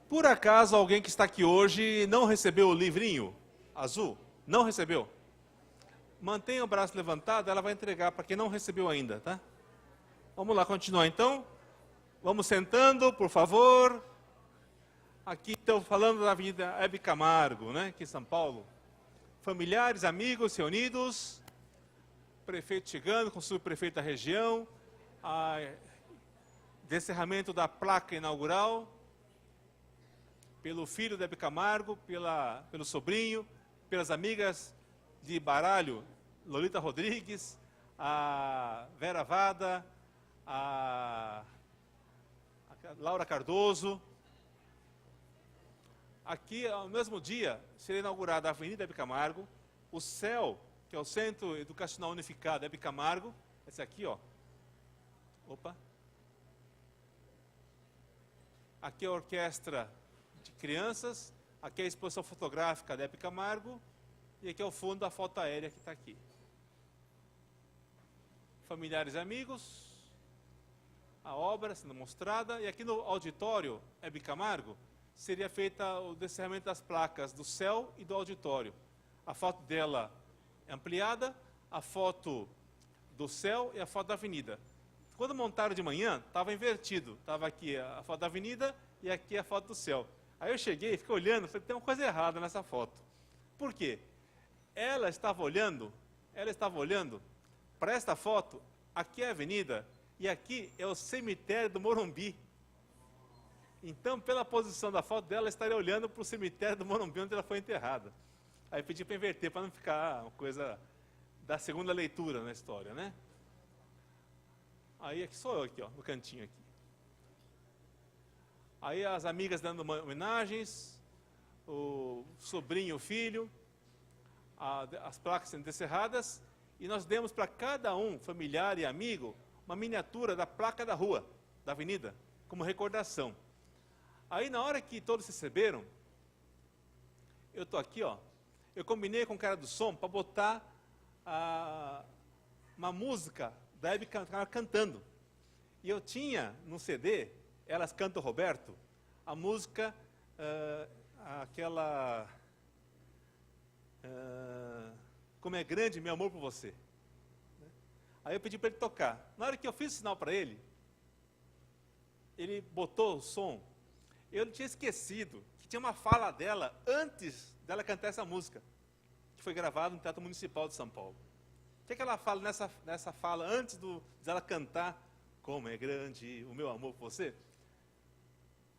Por acaso alguém que está aqui hoje não recebeu o livrinho azul? Não recebeu? Mantenha o braço levantado, ela vai entregar para quem não recebeu ainda, tá? Vamos lá, continuar então. Vamos sentando, por favor. Aqui estou falando da Avenida Hebe Camargo, né? Aqui em São Paulo. Familiares, amigos reunidos. Prefeito chegando com o subprefeito da região. Descerramento da placa inaugural. Pelo filho da Hebe Camargo, pelo sobrinho, pelas amigas de baralho, Lolita Rodrigues, a Vera Vada, a Laura Cardoso. Aqui, ao mesmo dia, será inaugurada a Avenida Hebe Camargo, o CEL, que é o Centro Educacional Unificado Hebe Camargo, esse aqui, ó. Opa. Aqui é a orquestra de crianças, aqui é a exposição fotográfica da Hebe Camargo, e aqui é o fundo da foto aérea que está aqui. Familiares e amigos, a obra sendo mostrada, e aqui no auditório Hebe Camargo, seria feita o descerramento das placas do céu e do auditório. A foto dela é ampliada, a foto do céu e a foto da avenida. Quando montaram de manhã, estava invertido. Estava aqui a foto da avenida e aqui a foto do céu. Aí eu cheguei, fiquei olhando, falei, tem uma coisa errada nessa foto. Por quê? Ela estava olhando para esta foto, aqui é a avenida e aqui é o cemitério do Morumbi. Então, pela posição da foto dela, ela estaria olhando para o cemitério do Morumbi, onde ela foi enterrada. Aí eu pedi para inverter, para não ficar uma coisa da segunda leitura na história, né? Aí aqui sou eu, aqui, ó, no cantinho aqui. Aí as amigas dando homenagens, o sobrinho, o filho, as placas sendo descerradas, e nós demos para cada um, familiar e amigo, uma miniatura da placa da rua, da avenida, como recordação. Aí na hora que todos receberam, eu estou aqui, ó, eu combinei com o cara do som para botar uma música da Hebe Camargo cantando. E eu tinha no CD, Elas Cantam Roberto, a música, aquela... Como é grande meu amor por você. Aí eu pedi para ele tocar. Na hora que eu fiz o sinal para ele botou o som. Eu não tinha esquecido que tinha uma fala dela antes dela cantar essa música, que foi gravada no Teatro Municipal de São Paulo. O que ela fala nessa fala antes dela cantar Como é grande o meu amor por você?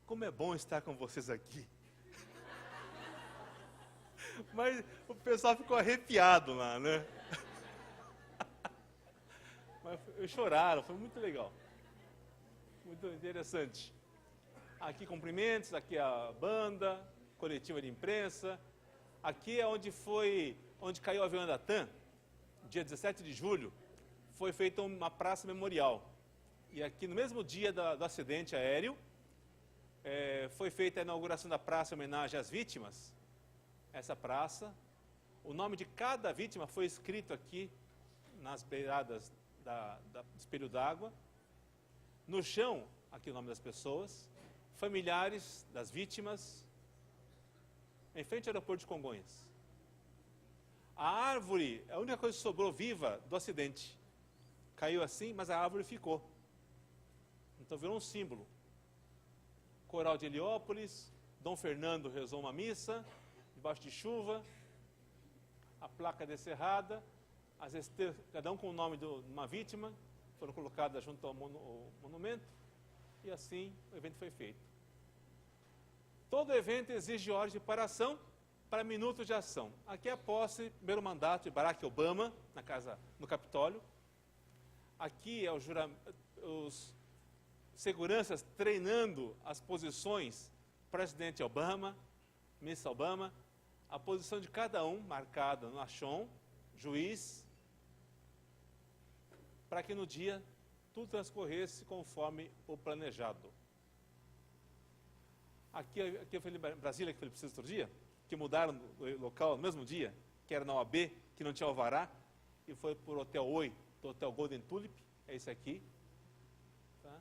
Como é bom estar com vocês aqui. Mas o pessoal ficou arrepiado lá, né? Mas choraram, foi muito legal. Muito interessante. Aqui cumprimentos, aqui a banda, coletiva de imprensa. Aqui é onde caiu o avião da TAM, dia 17 de julho, foi feita uma praça memorial. E aqui no mesmo dia do acidente aéreo, foi feita a inauguração da praça em homenagem às vítimas. Essa praça, o nome de cada vítima foi escrito aqui nas beiradas do espelho d'água. No chão, aqui o nome das pessoas, familiares das vítimas, em frente ao aeroporto de Congonhas. A árvore, a única coisa que sobrou viva do acidente. Caiu assim, mas a árvore ficou. Então virou um símbolo. Coral de Heliópolis, Dom Fernando rezou uma missa, debaixo de chuva, a placa descerrada, cada um com o nome de uma vítima, foram colocadas junto ao monumento, e assim o evento foi feito. Todo evento exige horas de preparação para minutos de ação. Aqui é a posse, primeiro mandato de Barack Obama, no Capitólio. Aqui é os seguranças treinando as posições, presidente Obama, ministro Obama, a posição de cada um marcada no achon, juiz, para que no dia tudo transcorresse conforme o planejado. Aqui eu falei em Brasília, que foi preciso outro dia, que mudaram o local no mesmo dia, que era na OAB, que não tinha alvará, e foi por Hotel Oi, do Hotel Golden Tulip, é esse aqui. Tá?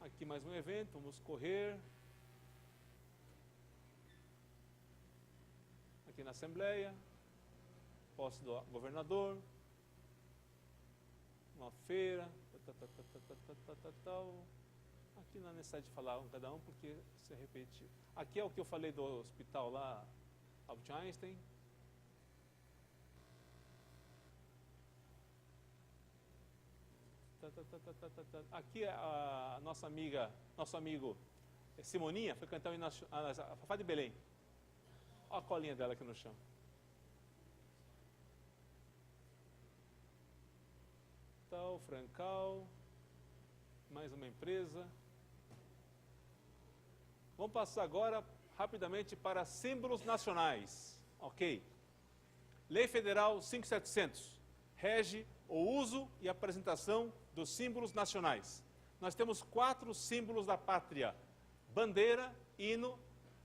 Aqui mais um evento, vamos correr. aqui na Assembleia, posse do governador, uma feira, tal. Aqui não é necessidade de falar um cada um, porque se repetir. Aqui é o que eu falei do hospital lá, Albert Einstein. Aqui a nossa amiga, nosso amigo Simoninha foi cantar a Fafá de Belém. Olha a colinha dela aqui no chão. Tal, Francal, mais uma empresa. Vamos passar agora rapidamente para símbolos nacionais. Ok. Lei Federal 5700 rege o uso e apresentação dos símbolos nacionais. Nós temos 4 símbolos da pátria: bandeira, hino,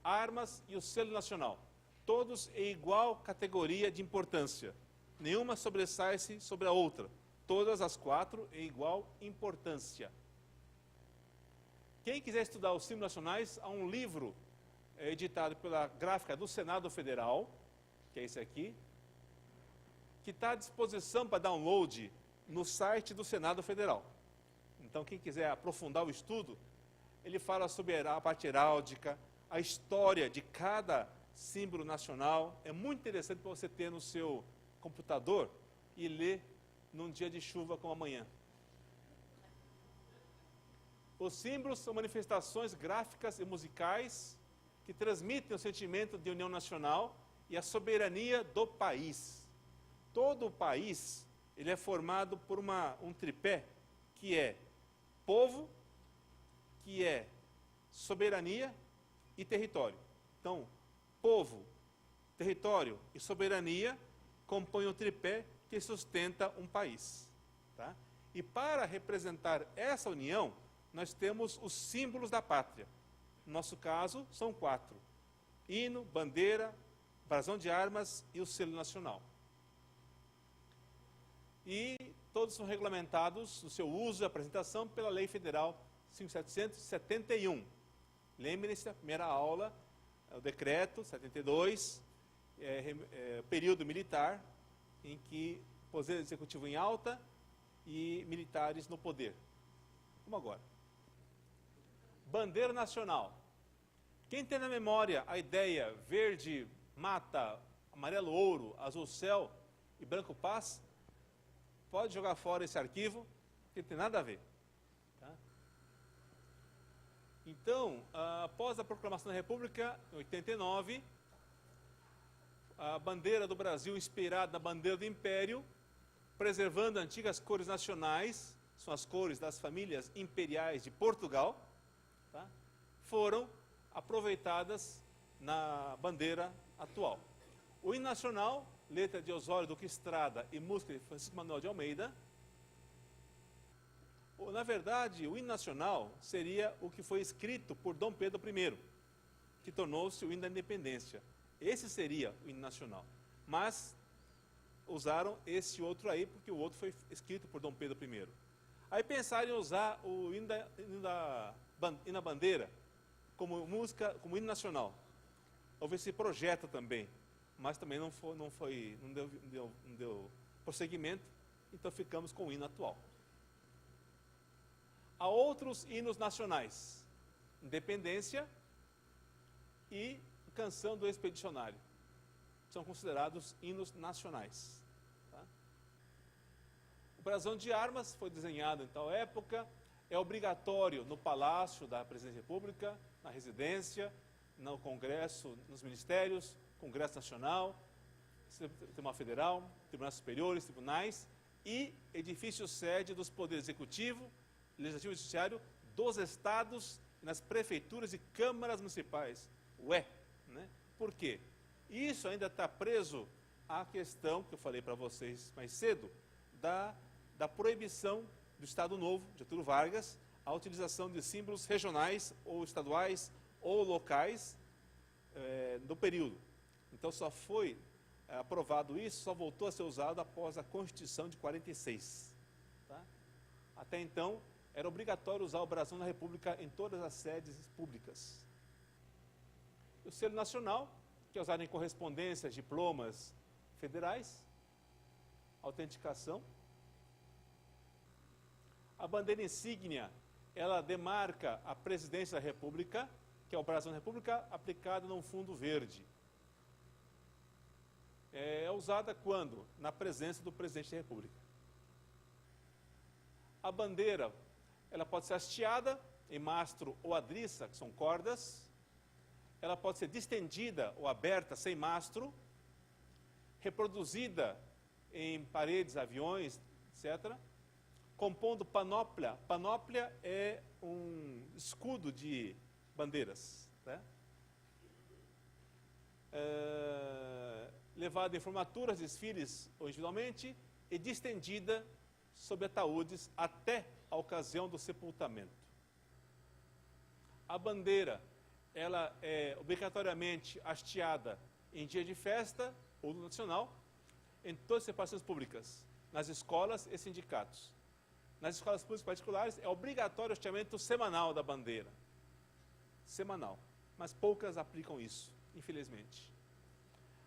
armas e o selo nacional. Todos em igual categoria de importância. Nenhuma sobressai-se sobre a outra. Todas as 4 em igual importância. Quem quiser estudar os símbolos nacionais, há um livro editado pela Gráfica do Senado Federal, que é esse aqui, que está à disposição para download no site do Senado Federal. Então, quem quiser aprofundar o estudo, ele fala sobre a parte heráldica, a história de cada símbolo nacional. É muito interessante para você ter no seu computador e ler num dia de chuva como amanhã. Os símbolos são manifestações gráficas e musicais que transmitem o sentimento de união nacional e a soberania do país. Todo o país ele é formado por um tripé que é povo, que é soberania e território. Então, povo, território e soberania compõem o tripé que sustenta um país. Tá? E para representar essa união, nós temos os símbolos da pátria. No nosso caso, são 4. Hino, bandeira, brasão de armas e o selo nacional. E todos são regulamentados no seu uso e apresentação pela Lei Federal 5771. Lembrem-se, a primeira aula, o decreto 72, período militar, em que poder executivo em alta e militares no poder. Vamos agora. Bandeira nacional. Quem tem na memória a ideia verde, mata, amarelo, ouro, azul, céu e branco, paz, pode jogar fora esse arquivo, que não tem nada a ver. Tá? Então, após a proclamação da República, em 89, a bandeira do Brasil, inspirada na bandeira do Império, preservando antigas cores nacionais, são as cores das famílias imperiais de Portugal, tá? Foram aproveitadas na bandeira atual. O hino nacional, letra de Osório Duque Estrada e música de Francisco Manuel de Almeida. Na verdade, o hino nacional seria o que foi escrito por Dom Pedro I, que tornou-se o hino da independência. Esse seria o hino nacional. Mas usaram esse outro aí, porque o outro foi escrito por Dom Pedro I. Aí pensaram em usar o hino da bandeira como música, como hino nacional. Houve esse projeto também, mas também não deu prosseguimento, então ficamos com o hino atual. Há outros hinos nacionais: Independência e Canção do Expedicionário. São considerados hinos nacionais. Tá? O brasão de armas foi desenhado em tal época, é obrigatório no Palácio da Presidência da República, na residência, no Congresso, nos ministérios, Congresso Nacional, Tribunal Federal, Tribunais Superiores, tribunais e edifício sede dos poderes executivo, legislativo e judiciário dos estados, nas prefeituras e câmaras municipais. Né? Por quê? Isso ainda está preso à questão que eu falei para vocês mais cedo, da proibição do Estado Novo, Getúlio Vargas, a utilização de símbolos regionais ou estaduais ou locais do período. Então só foi aprovado isso, só voltou a ser usado após a Constituição de 46. Tá? Até então, era obrigatório usar o brasão da República em todas as sedes públicas. O selo nacional, que é usada em correspondências, diplomas federais, autenticação. A bandeira insígnia, ela demarca a presidência da República, que é o brasão da República aplicado num fundo verde. É usada quando? Na presença do presidente da República. A bandeira, ela pode ser hasteada em mastro ou adriça, que são cordas. Ela pode ser distendida ou aberta sem mastro, reproduzida em paredes, aviões, etc., compondo panóplia. Panóplia é um escudo de bandeiras, né? Levada em formaturas, desfiles ou individualmente, e distendida sobre ataúdes até a ocasião do sepultamento. A bandeira, ela é obrigatoriamente hasteada em dia de festa ou do nacional, em todas as separações públicas, nas escolas e sindicatos. Nas escolas públicas particulares é obrigatório o hasteamento semanal da bandeira. Semanal. Mas poucas aplicam isso, infelizmente.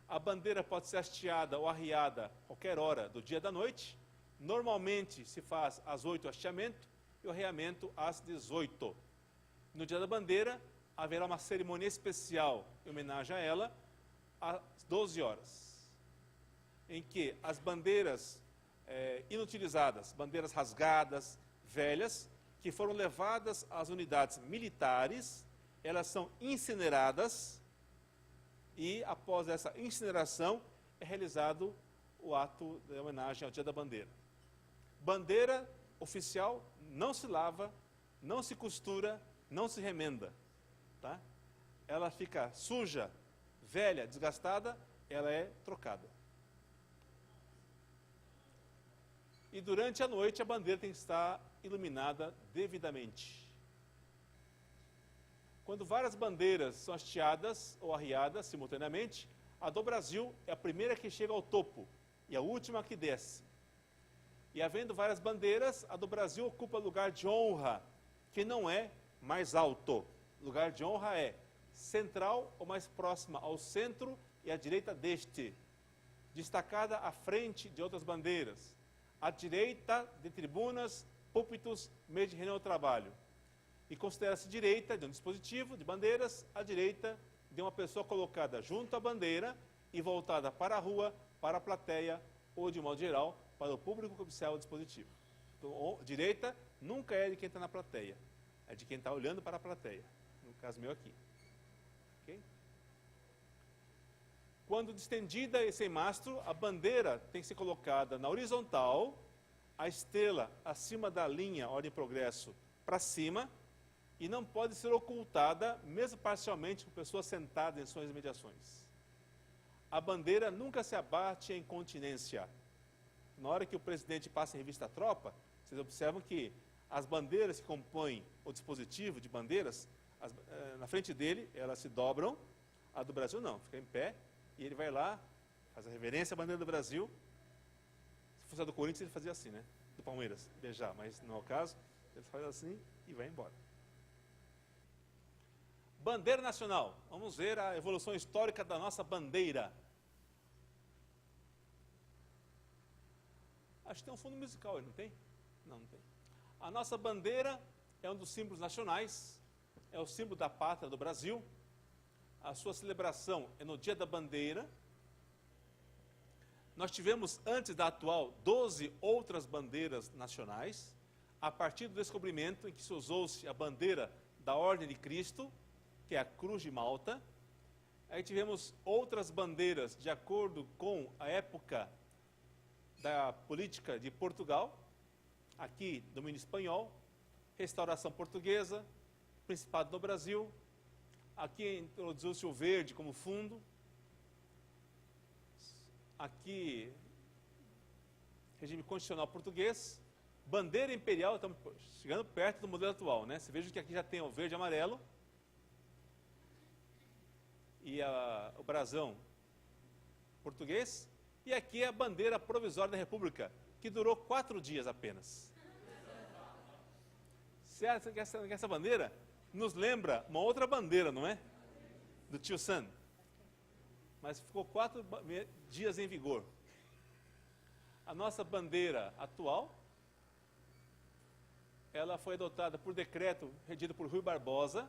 A bandeira pode ser hasteada ou arriada a qualquer hora do dia e da noite. Normalmente se faz às 8 o hasteamento e o arreamento às 18. No dia da bandeira, haverá uma cerimônia especial em homenagem a ela, às 12 horas, em que as bandeiras inutilizadas, bandeiras rasgadas, velhas, que foram levadas às unidades militares, elas são incineradas e, após essa incineração, é realizado o ato de homenagem ao Dia da Bandeira. Bandeira oficial não se lava, não se costura, não se remenda. Tá? Ela fica suja, velha, desgastada, ela é trocada. E durante a noite a bandeira tem que estar iluminada devidamente. Quando várias bandeiras são hasteadas ou arriadas simultaneamente, a do Brasil é a primeira que chega ao topo e a última que desce. E havendo várias bandeiras, a do Brasil ocupa lugar de honra, que não é mais alto. Lugar de honra é central ou mais próxima ao centro e à direita deste, destacada à frente de outras bandeiras, à direita de tribunas, púlpitos, meios de reunião ou trabalho. E considera-se direita de um dispositivo de bandeiras, à direita de uma pessoa colocada junto à bandeira e voltada para a rua, para a plateia ou, de modo geral, para o público que observa o dispositivo. Então, direita nunca é de quem está na plateia, é de quem está olhando para a plateia. No caso meu aqui. Okay? Quando distendida e sem mastro, a bandeira tem que ser colocada na horizontal, a estrela acima da linha ordem e progresso para cima, e não pode ser ocultada, mesmo parcialmente, por pessoas sentadas em suas imediações. A bandeira nunca se abate em continência. Na hora que o presidente passa em revista à tropa, vocês observam que as bandeiras que compõem o dispositivo de bandeiras, na frente dele, elas se dobram. A do Brasil não, fica em pé, e ele vai lá, faz a reverência à bandeira do Brasil. Se fosse a do Corinthians, ele fazia assim, né? Do Palmeiras, beijar, mas não é o caso. Ele faz assim e vai embora. Bandeira nacional. Vamos ver a evolução histórica da nossa bandeira. Acho que tem um fundo musical aí, não tem? Não, não tem. A nossa bandeira é um dos símbolos nacionais, é o símbolo da pátria do Brasil. A sua celebração é no Dia da Bandeira. Nós tivemos, antes da atual, 12 outras bandeiras nacionais, a partir do descobrimento em que se usou-se a bandeira da Ordem de Cristo, que é a Cruz de Malta. Aí tivemos outras bandeiras de acordo com a época da política de Portugal, aqui domínio espanhol, restauração portuguesa, Principado do Brasil, aqui introduziu-se o verde como fundo, aqui regime constitucional português, bandeira imperial, estamos chegando perto do modelo atual, né? Você veja que aqui já tem o verde e amarelo, e o brasão português, e aqui é a bandeira provisória da República, que durou 4 dias apenas. Certo que essa bandeira nos lembra uma outra bandeira, não é? Do tio Sam. mas ficou 4 dias em vigor. A nossa bandeira atual, ela foi adotada por decreto redigido por Rui Barbosa.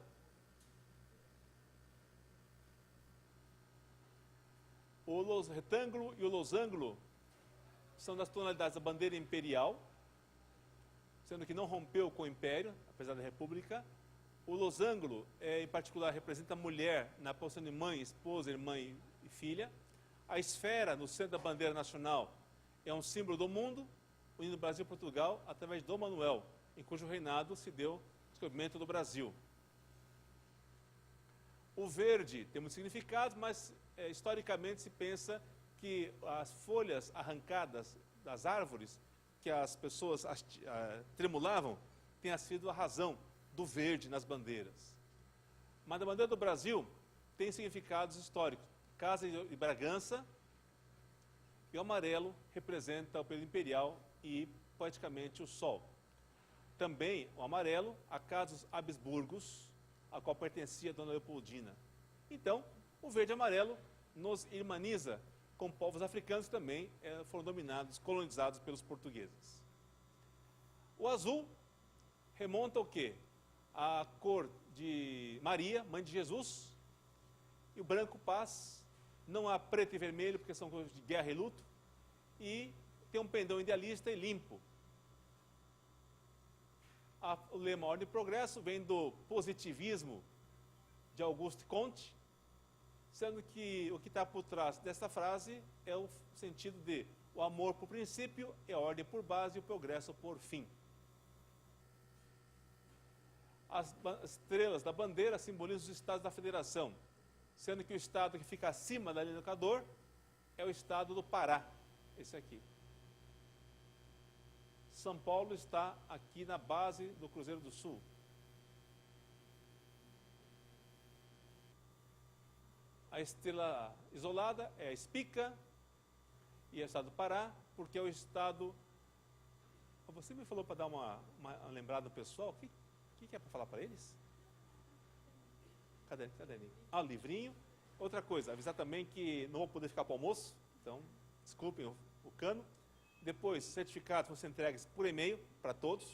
O retângulo e o losango são das tonalidades da bandeira imperial, sendo que não rompeu com o império, apesar da república. O losango, em particular, representa a mulher na posição de mãe, esposa, irmã e filha. A esfera no centro da bandeira nacional é um símbolo do mundo, unindo Brasil e Portugal através de Dom Manuel, em cujo reinado se deu o descobrimento do Brasil. O verde tem muitos significados, mas historicamente se pensa que as folhas arrancadas das árvores, que as pessoas tremulavam, tenha sido a razão do verde nas bandeiras. Mas a bandeira do Brasil tem significados históricos. Casa de Bragança e o amarelo representa o período imperial e, poeticamente, o sol. Também o amarelo, a casa dos Habsburgos, a qual pertencia a Dona Leopoldina. Então, o verde e amarelo nos irmaniza com povos africanos que também foram dominados, colonizados pelos portugueses. O azul remonta ao quê? A cor de Maria, mãe de Jesus, e o branco, paz. Não há preto e vermelho, porque são cores de guerra e luto, e tem um pendão idealista e limpo. O lema Ordem e Progresso vem do positivismo de Auguste Comte, sendo que o que está por trás dessa frase é o sentido de o amor por princípio, a ordem por base e o progresso por fim. As estrelas da bandeira simbolizam os estados da federação, sendo que o estado que fica acima da linha do Equador é o estado do Pará, esse aqui. São Paulo está aqui na base do Cruzeiro do Sul. A estrela isolada é a espica e é o estado do Pará, porque é o estado... Você me falou para dar uma lembrada do pessoal, o que é para falar para eles? Cadê? O livrinho. Outra coisa, avisar também que não vou poder ficar para o almoço, então desculpem o cano. Depois, certificados vão ser entregues por e-mail para todos,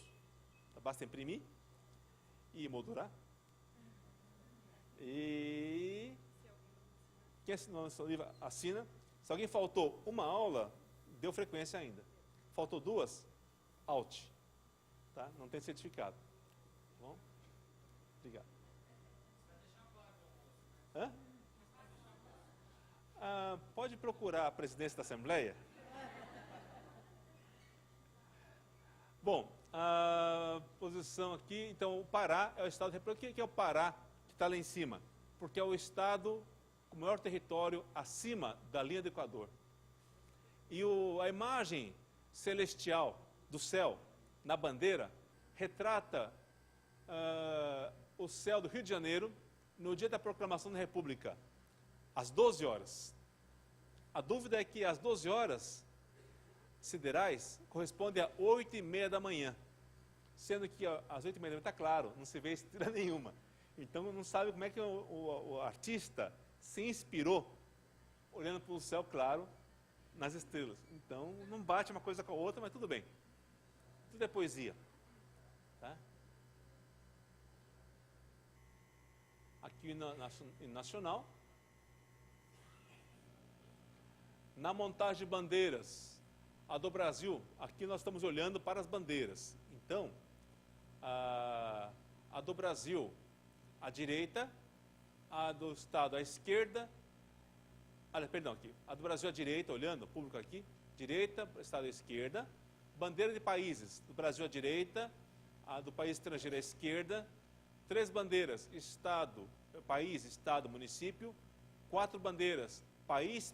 basta imprimir e moldurar. E quem assinou esse livro assina. Se alguém faltou uma aula, deu frequência ainda. Faltou 2, out. Tá? Não tem certificado. Tá bom? Obrigado. Hã? Pode procurar a presidência da Assembleia. Bom, a posição aqui, então o Pará é o estado... Por que é o Pará que está lá em cima? Porque é o estado com o maior território acima da linha do Equador. E a imagem celestial do céu na bandeira retrata o céu do Rio de Janeiro no dia da proclamação da República, às 12 horas. A dúvida é que às 12 horas siderais corresponde a 8h30 da manhã, sendo que às 8h30 da manhã está claro, não se vê estrela nenhuma. Então não sabe como é que o artista se inspirou olhando para o céu claro nas estrelas. Então não bate uma coisa com a outra, mas tudo bem. Tudo é poesia. Tá? Aqui no nacional, na montagem de bandeiras, a do Brasil, aqui nós estamos olhando para as bandeiras. Então, a do Brasil à direita, a do Estado à esquerda, perdão, aqui, a do Brasil à direita, olhando, o público aqui, direita, Estado à esquerda, bandeira de países, do Brasil à direita, a do país estrangeiro à esquerda, 3 bandeiras, Estado, país, Estado, município, 4 bandeiras, país,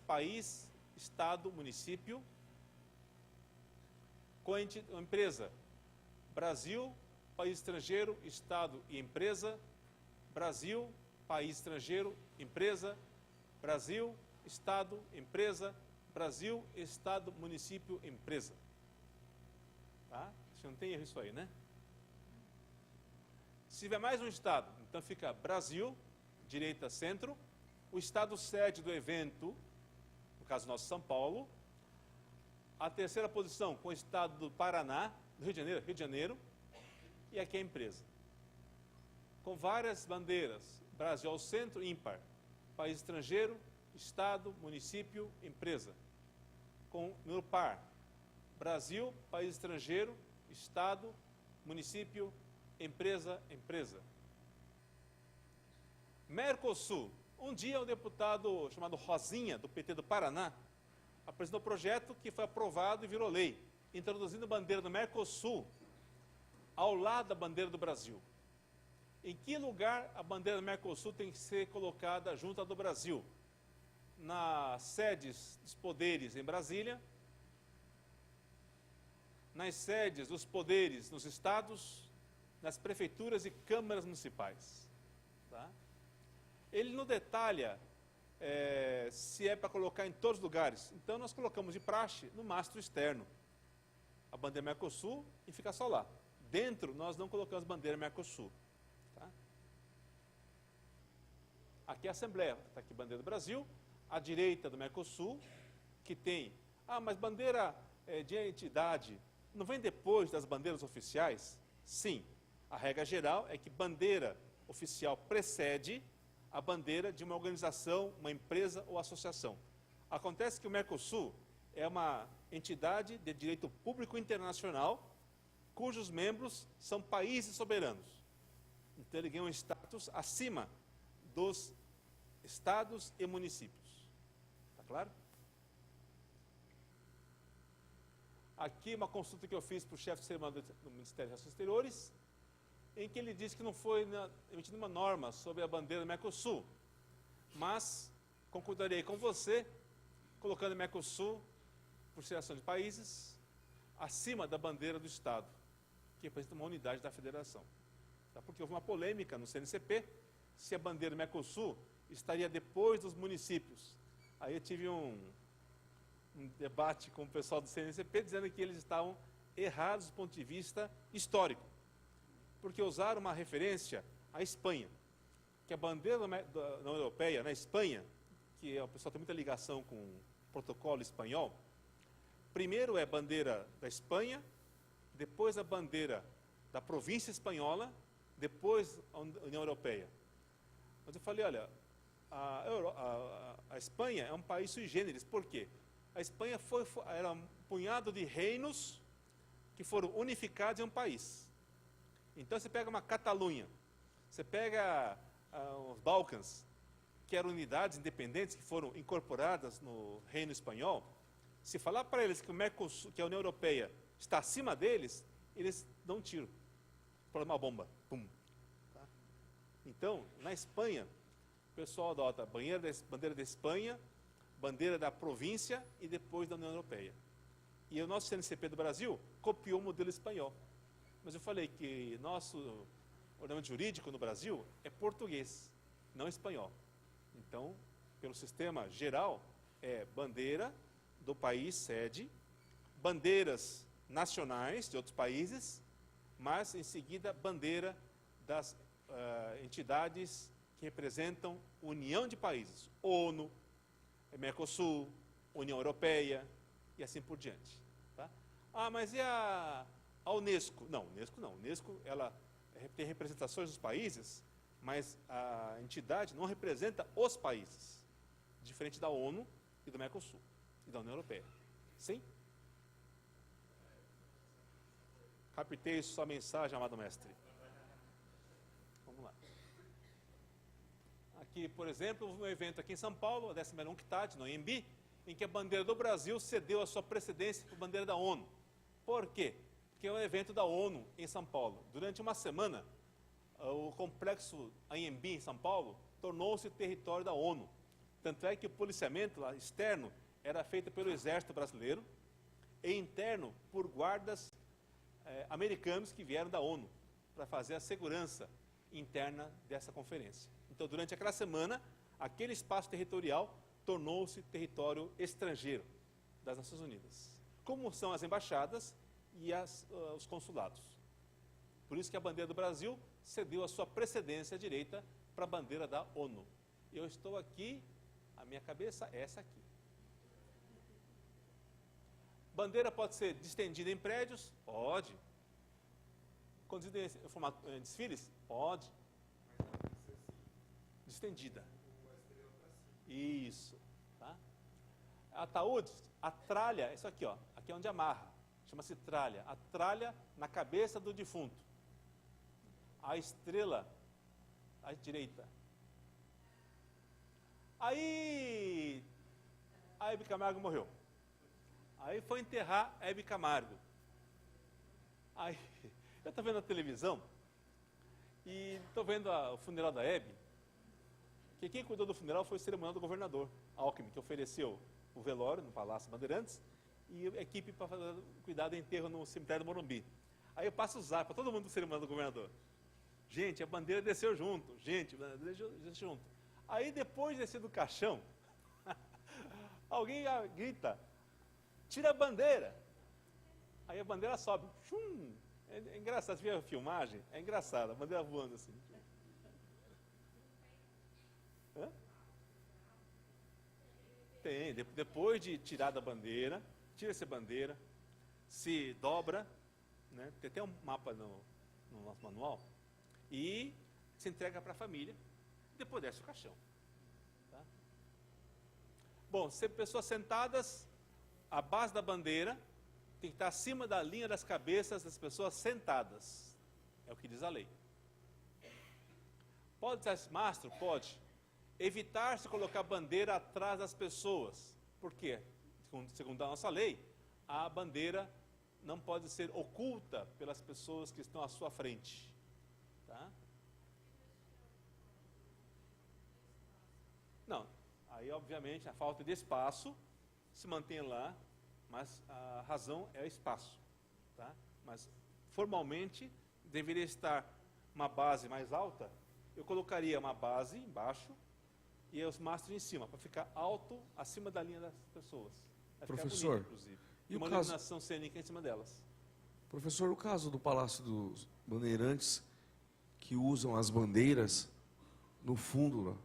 Estado, município, com a empresa, Brasil, país estrangeiro, Estado e empresa, Brasil, país estrangeiro, empresa, Brasil, Estado, empresa, Brasil, Estado, município, empresa. Tá? Você não tem erro isso aí, né? Se tiver mais um Estado, então fica Brasil, direita, centro, o estado sede do evento, no caso nosso São Paulo. A terceira posição com o estado do Paraná, do Rio de Janeiro, e aqui a empresa. Com várias bandeiras, Brasil ao centro, ímpar. País estrangeiro, estado, município, empresa. Com número par, Brasil, país estrangeiro, estado, município, empresa, empresa. Mercosul. Um dia um deputado chamado Rosinha, do PT do Paraná, apresentou um projeto que foi aprovado e virou lei, introduzindo a bandeira do Mercosul ao lado da bandeira do Brasil. Em que lugar a bandeira do Mercosul tem que ser colocada junto à do Brasil? Nas sedes dos poderes em Brasília, nas sedes dos poderes nos estados, nas prefeituras e câmaras municipais. Tá? Ele não detalha se é para colocar em todos os lugares. Então nós colocamos de praxe no mastro externo a bandeira Mercosul e fica só lá. Dentro nós não colocamos bandeira Mercosul. Tá? Aqui é a Assembleia, está aqui a bandeira do Brasil, à direita do Mercosul, que tem, mas bandeira de entidade não vem depois das bandeiras oficiais? Sim, a regra geral é que bandeira oficial precede a bandeira de uma organização, uma empresa ou associação. Acontece que o Mercosul é uma entidade de direito público internacional, cujos membros são países soberanos. Então ele ganha um status acima dos estados e municípios. Está claro? Aqui uma consulta que eu fiz para o chefe de cerimônia do Ministério das Relações Exteriores, em que ele disse que não foi emitida uma norma sobre a bandeira do Mercosul, mas concordarei com você, colocando o Mercosul, por seleção de países, acima da bandeira do Estado, que representa uma unidade da federação. Tá? Porque houve uma polêmica no CNCP, se a bandeira do Mercosul estaria depois dos municípios. Aí eu tive um debate com o pessoal do CNCP, dizendo que eles estavam errados do ponto de vista histórico, porque usaram uma referência à Espanha, que a bandeira da União Europeia, na Espanha, que o pessoal tem muita ligação com o protocolo espanhol, primeiro é a bandeira da Espanha, depois a bandeira da província espanhola, depois a União Europeia. Mas eu falei, olha, a Espanha é um país sui generis. Por quê? A Espanha era um punhado de reinos que foram unificados em um país. Então você pega uma Catalunha, você pega os Balcãs, que eram unidades independentes que foram incorporadas no reino espanhol. Se falar para eles que o Mercosul, que a União Europeia está acima deles, eles dão um tiro, por uma bomba, pum. Tá? Então, na Espanha, o pessoal adota a bandeira da Espanha, bandeira da província e depois da União Europeia. E o nosso CNCP do Brasil copiou o modelo espanhol. Mas eu falei que nosso ordenamento jurídico no Brasil é português, não espanhol. Então, pelo sistema geral, é bandeira do país sede, bandeiras nacionais de outros países, mas em seguida bandeira das entidades que representam união de países, ONU, Mercosul, União Europeia e assim por diante. Tá? Mas e a Unesco? Não, Unesco não. Unesco ela tem representações dos países, mas a entidade não representa os países, diferente da ONU e do Mercosul e da União Europeia. Sim? Captei sua mensagem, amado mestre. Vamos lá. Aqui, por exemplo, um evento aqui em São Paulo, a 10ª UNCTAD, no IMB, em que a bandeira do Brasil cedeu a sua precedência para a bandeira da ONU. Por quê? Porque é um evento da ONU em São Paulo. Durante uma semana, o complexo AMB em São Paulo tornou-se território da ONU. Tanto é que o policiamento lá, externo era feito pelo Exército Brasileiro e interno por guardas americanos que vieram da ONU para fazer a segurança interna dessa conferência. Então, durante aquela semana, aquele espaço territorial tornou-se território estrangeiro das Nações Unidas, como são as embaixadas e os consulados. Por isso que a bandeira do Brasil cedeu a sua precedência à direita para a bandeira da ONU. Eu estou aqui, a minha cabeça é essa aqui. Bandeira pode ser distendida em prédios? Pode. Conduzida em desfiles? Pode. Distendida. Isso. Tá? Ataúdes, a tralha, isso aqui, ó. Aqui é onde amarra. Chama-se tralha. A tralha na cabeça do defunto. A estrela à direita. Aí a Hebe Camargo morreu. Aí foi enterrar a Hebe Camargo. Aí eu estou vendo a televisão e estou vendo o funeral da Hebe, que quem cuidou do funeral foi o cerimonial do governador Alckmin, que ofereceu o velório no Palácio Bandeirantes e a equipe para cuidar do enterro no cemitério do Morumbi. Aí eu passo o zap para todo mundo do cerimonial do governador. Gente, a bandeira desceu junto. Gente, a bandeira desceu junto. Aí depois de descer do caixão, alguém grita, tira a bandeira. Aí a bandeira sobe. Chum. É engraçado, você viu a filmagem? É engraçado, a bandeira voando assim. Hã? Tem, depois de tirar da bandeira, tira-se a bandeira, se dobra, né? Tem até um mapa no nosso manual, e se entrega para a família, depois desce o caixão. Tá? Bom, pessoas sentadas, a base da bandeira tem que estar acima da linha das cabeças das pessoas sentadas. É o que diz a lei. Pode ser mastro? Pode. Evitar se colocar bandeira atrás das pessoas. Por quê? Segundo a nossa lei, a bandeira não pode ser oculta pelas pessoas que estão à sua frente. Tá? Não. Aí, obviamente, a falta de espaço se mantém lá, mas a razão é o espaço. Tá? Mas, formalmente, deveria estar uma base mais alta. Eu colocaria uma base embaixo e os mastros em cima, para ficar alto acima da linha das pessoas. Vai professor, bonito, inclusive. E uma iluminação cênica em cima delas. Professor, o caso do Palácio dos Bandeirantes, que usam as bandeiras no fundo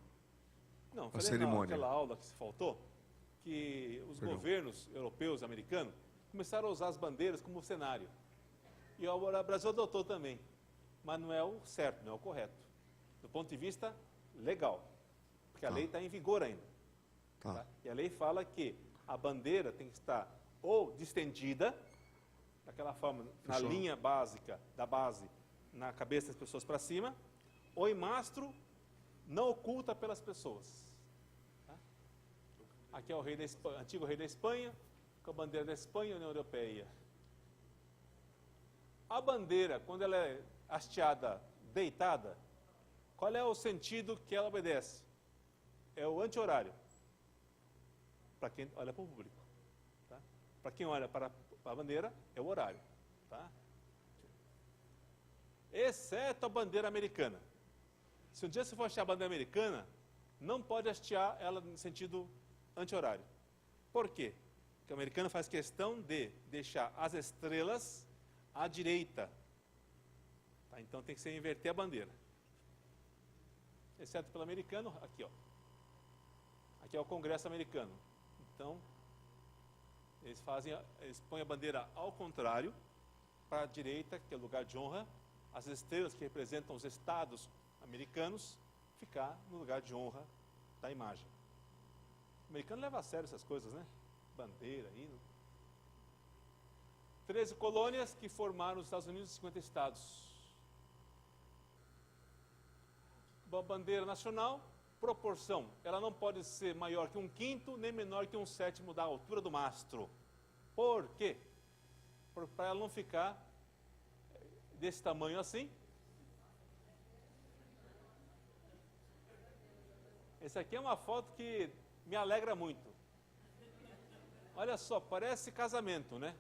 Não, da falei cerimônia. naquela aula que se faltou, que os governos europeus, americanos, começaram a usar as bandeiras como cenário. E o Brasil adotou também. Mas não é o certo, não é o correto. Do ponto de vista legal. Porque a lei está em vigor ainda. Tá? E a lei fala que a bandeira tem que estar ou distendida, daquela forma, na linha básica da base, na cabeça das pessoas para cima, ou em mastro, não oculta pelas pessoas. Tá? Aqui é o rei da Espanha, antigo rei da Espanha, com a bandeira da Espanha e União Europeia. A bandeira, quando ela é hasteada deitada, qual é o sentido que ela obedece? É o anti-horário, para quem olha para o público. Tá? Para quem olha para a bandeira, é o horário. Tá? Exceto a bandeira americana. Se um dia você for hastear a bandeira americana, não pode hastear ela no sentido anti-horário. Por quê? Porque o americano faz questão de deixar as estrelas à direita. Tá? Então tem que ser inverter a bandeira. Exceto pelo americano, aqui ó. Aqui é o Congresso americano. Então, eles põem a bandeira ao contrário, para a direita, que é o lugar de honra, as estrelas que representam os estados americanos, ficar no lugar de honra da imagem. O americano leva a sério essas coisas, né? Bandeira, hino. 13 colônias que formaram os Estados Unidos e 50 estados. A bandeira nacional, proporção, ela não pode ser maior que 1/5, nem menor que 1/7 da altura do mastro. Por quê? Para ela não ficar desse tamanho assim. Essa aqui é uma foto que me alegra muito. Olha só, parece casamento, né?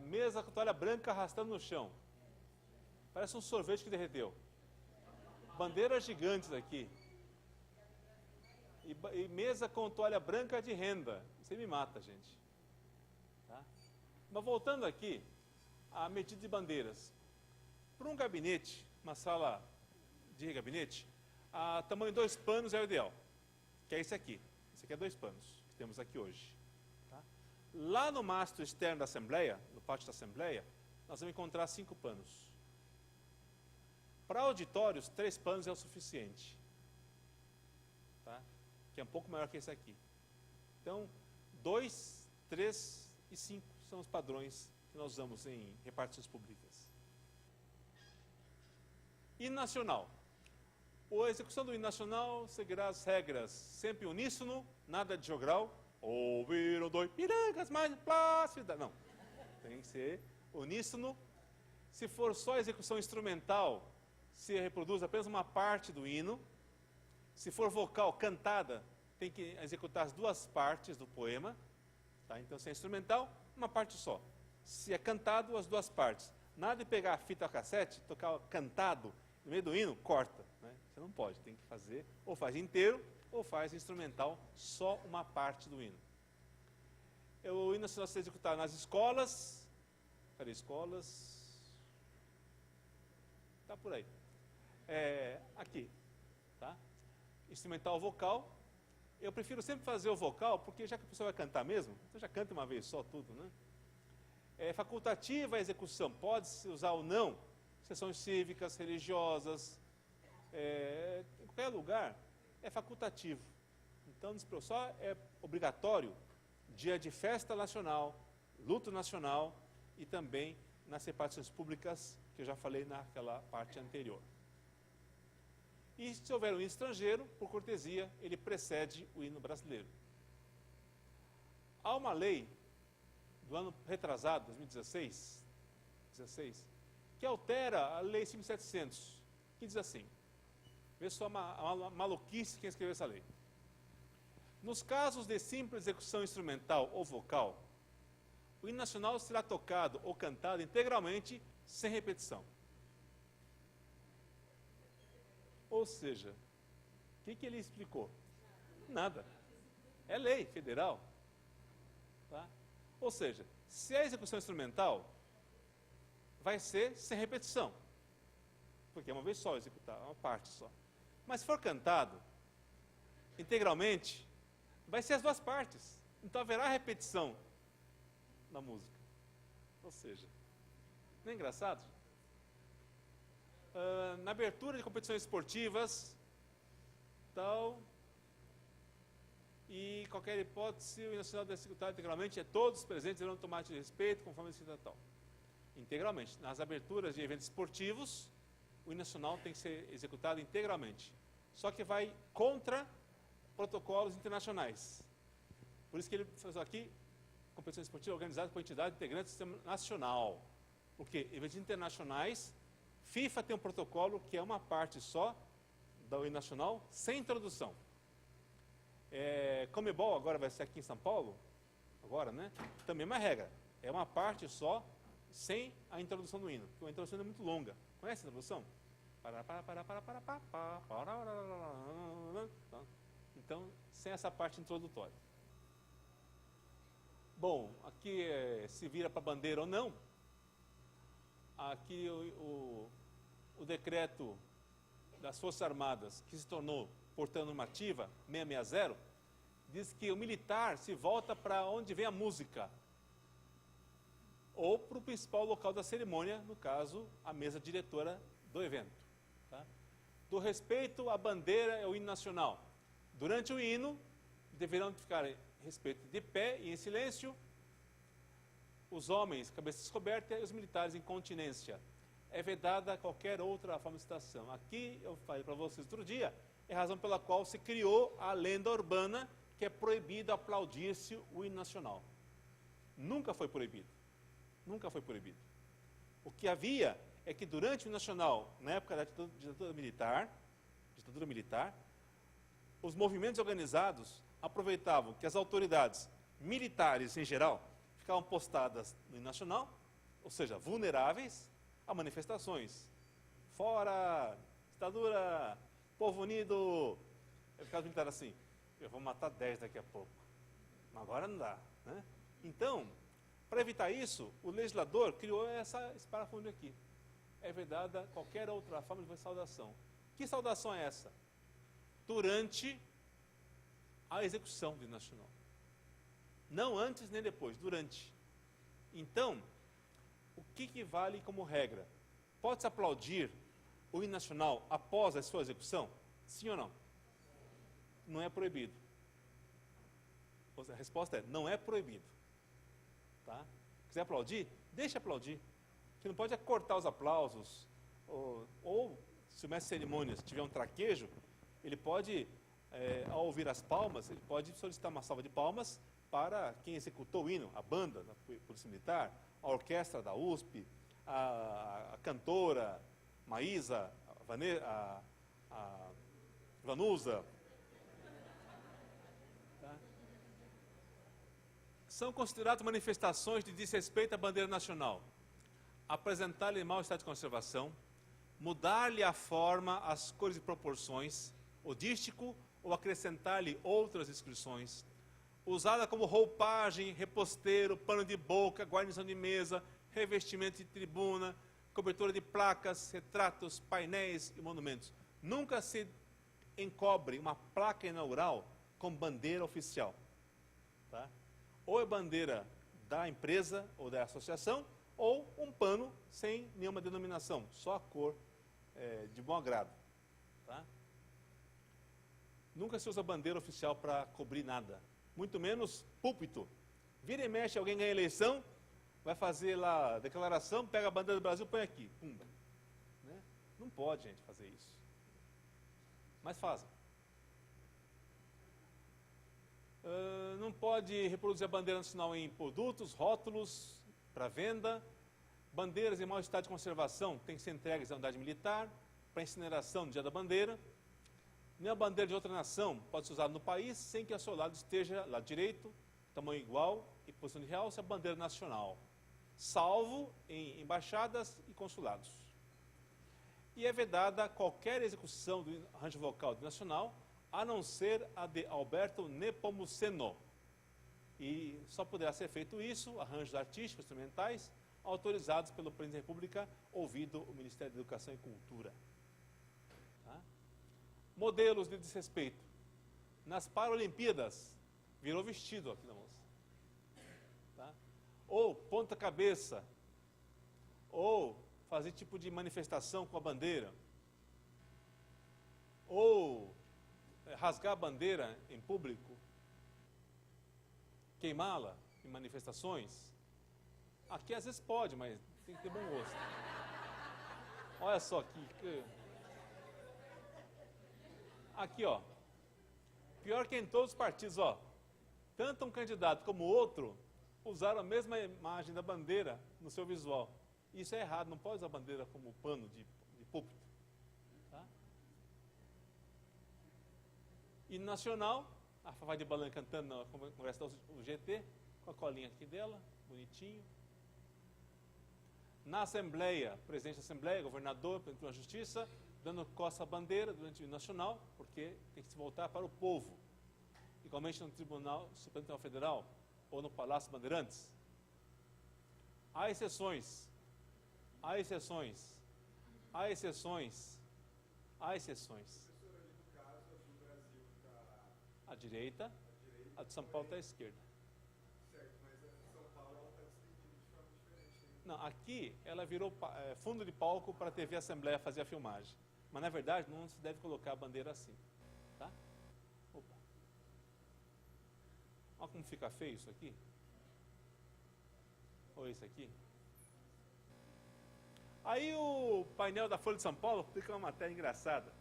Mesa com toalha branca arrastando no chão. Parece um sorvete que derreteu. Bandeiras gigantes aqui. E mesa com toalha branca de renda. Você me mata, gente. Tá? Mas voltando aqui, a medida de bandeiras. Para um gabinete, uma sala de gabinete, tamanho 2 panos é o ideal, que é esse aqui. Esse aqui é 2 panos, que temos aqui hoje. Tá? Lá no mastro externo da Assembleia, no pátio da Assembleia, nós vamos encontrar 5 panos. Para auditórios, 3 panos é o suficiente. Tá? Que é um pouco maior que esse aqui. Então, 2, 3 e 5 são os padrões que nós usamos em repartições públicas. Hino nacional. A execução do hino nacional seguirá as regras sempre uníssono, nada de jogral. Ouviram dois pirangas mais plácidas. Não, tem que ser uníssono. Se for só execução instrumental, se reproduz apenas uma parte do hino. Se for vocal, cantada, tem que executar as 2 partes do poema. Tá? Então, se é instrumental, uma parte só. Se é cantado, as 2 partes. Nada de pegar a fita cassete, tocar cantado no meio do hino, corta. Né? Você não pode, tem que fazer, ou faz inteiro, ou faz instrumental, só uma parte do hino. O hino nacional será executado nas escolas. Cadê escolas? Está por aí. Aqui. Tá? Instrumental vocal. Eu prefiro sempre fazer o vocal, porque já que a pessoa vai cantar mesmo, então já canta uma vez só tudo, né? Facultativa a execução, pode-se usar ou não, sessões cívicas, religiosas, em qualquer lugar, é facultativo. Então, só é obrigatório dia de festa nacional, luto nacional e também nas repartições públicas, que eu já falei naquela parte anterior. E se houver um hino estrangeiro, por cortesia, ele precede o hino brasileiro. Há uma lei do ano retrasado, 2016, que altera a lei 5.700, que diz assim, vê só uma maluquice quem escreveu essa lei. Nos casos de simples execução instrumental ou vocal, o hino nacional será tocado ou cantado integralmente, sem repetição. Ou seja, o que ele explicou? Nada. É lei federal. Tá? Ou seja, se é execução instrumental, vai ser sem repetição. Porque é uma vez só executar, uma parte só. Mas se for cantado, integralmente, vai ser as 2 partes. Então haverá repetição na música. Ou seja, não é engraçado? Na abertura de competições esportivas, tal, e qualquer hipótese, o hino nacional deve ser executado integralmente, todos presentes irão tomar de respeito, conforme a tal. Integralmente. Nas aberturas de eventos esportivos, o hino nacional tem que ser executado integralmente. Só que vai contra protocolos internacionais. Por isso que ele faz aqui, competição esportiva organizada por entidade integrante do sistema nacional. Porque eventos internacionais, FIFA tem um protocolo que é uma parte só do hino nacional, sem introdução. Comebol agora vai ser aqui em São Paulo, agora, né? Também é uma regra. É uma parte só, sem a introdução do hino. Porque a introdução é muito longa. Conhece a introdução? Então, sem essa parte introdutória. Bom, aqui se vira para a bandeira ou não. Aqui o decreto das Forças Armadas, que se tornou portando normativa 660, diz que o militar se volta para onde vem a música, ou para o principal local da cerimônia, no caso, a mesa diretora do evento. Tá? Do respeito à bandeira e ao hino nacional. Durante o hino, deverão ficar em respeito de pé e em silêncio, os homens, cabeça descoberta, e os militares em continência. É vedada qualquer outra forma de citação. Aqui, eu falei para vocês outro dia, é a razão pela qual se criou a lenda urbana que é proibido aplaudir-se o hino nacional. Nunca foi proibido. Nunca foi proibido. O que havia é que durante o hino nacional, na época da ditadura militar, os movimentos organizados aproveitavam que as autoridades militares, em geral, ficavam postadas no hino nacional, ou seja, vulneráveis a manifestações. Fora, ditadura, povo unido. Eu ficava militar assim, eu vou matar 10 daqui a pouco. Mas agora não dá. Né? Então, para evitar isso, o legislador criou esse parágrafo aqui. É vedada qualquer outra forma de saudação. Que saudação é essa? durante a execução do hino nacional. Não antes nem depois, durante. Então, o que vale como regra? Pode-se aplaudir o hino nacional após a sua execução? Sim ou não? Não é proibido. A resposta é, não é proibido. Tá? Quiser aplaudir? Deixa aplaudir. O que não pode é cortar os aplausos, ou se o mestre de cerimônias tiver um traquejo, ele pode, ao ouvir as palmas, ele pode solicitar uma salva de palmas para quem executou o hino, a banda da Polícia Militar, a orquestra da USP, a cantora Maísa, a Vanusa. Tá? São consideradas manifestações de desrespeito à bandeira nacional. Apresentar-lhe mau estado de conservação, mudar-lhe a forma, as cores e proporções, o dístico ou acrescentar-lhe outras inscrições, usada como roupagem, reposteiro, pano de boca, guarnição de mesa, revestimento de tribuna, cobertura de placas, retratos, painéis e monumentos. Nunca se encobre uma placa inaugural com bandeira oficial. Tá? Ou é bandeira da empresa ou da associação, ou um pano sem nenhuma denominação, só a cor de bom agrado. Tá? Nunca se usa bandeira oficial para cobrir nada, muito menos púlpito. Vira e mexe, alguém ganha eleição, vai fazer lá a declaração, pega a bandeira do Brasil, põe aqui, pumba. Né? Não pode, gente, fazer isso. Mas fazem. Não pode reproduzir a bandeira nacional em produtos, rótulos, para venda. Bandeiras em mau estado de conservação têm que ser entregues à unidade militar, para incineração no dia da bandeira. Nenhuma bandeira de outra nação pode ser usada no país sem que ao seu lado esteja, lado direito, tamanho igual e posição de realce, a bandeira nacional, salvo em embaixadas e consulados. E é vedada qualquer execução do arranjo vocal do nacional, a não ser a de Alberto Nepomuceno. E só poderá ser feito isso, arranjos artísticos, instrumentais, autorizados pelo Presidente da República, ouvido o Ministério da Educação e Cultura. Tá? Modelos de desrespeito. Nas Paralimpíadas, virou vestido aqui na moça. Tá? Ou ponta-cabeça, ou fazer tipo de manifestação com a bandeira, ou rasgar a bandeira em público, queimá-la em manifestações. Aqui às vezes pode, mas tem que ter bom gosto. Olha só aqui. Aqui, ó. Pior que em todos os partidos, ó. Tanto um candidato como o outro usaram a mesma imagem da bandeira no seu visual. Isso é errado, não pode usar a bandeira como pano de púlpito. Tá? E no nacional, a Fafá de Balan cantando na Congresso da UGT, com a colinha aqui dela, bonitinho. Na Assembleia, presidente da Assembleia, governador, presidente da Justiça, dando costa à bandeira durante o nacional, porque tem que se voltar para o povo. Igualmente no Tribunal Supremo Tribunal Federal ou no Palácio Bandeirantes. Há exceções. Há exceções. Há exceções. Há exceções. A direita, a de São Paulo está à esquerda. Certo, mas a de São Paulo ela está distribuída de forma diferente. Não, aqui ela virou fundo de palco para a TV Assembleia fazer a filmagem. Mas na verdade não se deve colocar a bandeira assim. Tá? Opa. Olha como fica feio isso aqui. Olha isso aqui. Aí o painel da Folha de São Paulo publica uma matéria engraçada.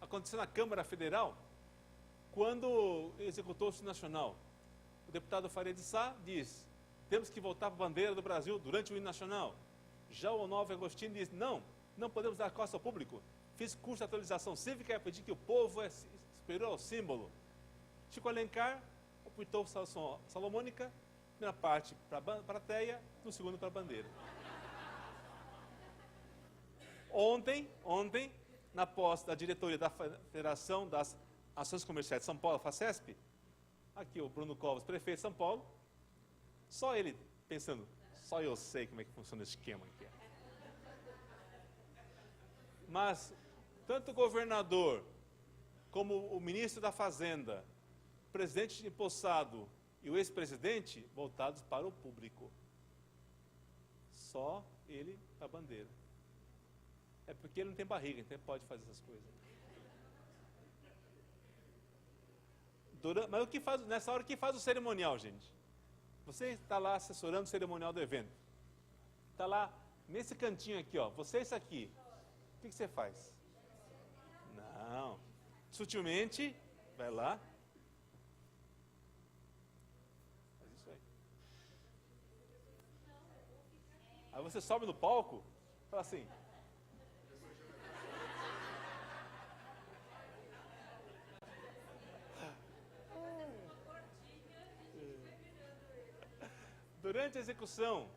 Aconteceu na Câmara Federal, quando executou o hino nacional. O deputado Faria de Sá diz: temos que voltar para a bandeira do Brasil durante o hino nacional. Já o Onofre Agostinho diz: não podemos dar costa ao público. Fiz curso de atualização cívica e pedi que o povo é superior ao símbolo. Chico Alencar optou salomônica, primeira parte para a plateia, no segundo para a bandeira. Ontem, na posse da diretoria da Federação das Ações Comerciais de São Paulo, FACESP, aqui o Bruno Covas, prefeito de São Paulo, só ele pensando, só eu sei como é que funciona esse esquema aqui. Mas tanto o governador como o ministro da Fazenda, o presidente empossado e o ex-presidente voltados para o público. Só ele a bandeira. É porque ele não tem barriga, então ele pode fazer essas coisas. Mas o que faz, nessa hora, o que faz o cerimonial, gente? Você está lá assessorando o cerimonial do evento. Está lá, nesse cantinho aqui, ó. Você é isso aqui. O que você faz? Não. Sutilmente, vai lá. Faz isso aí. Aí você sobe no palco, fala assim. Durante a execução,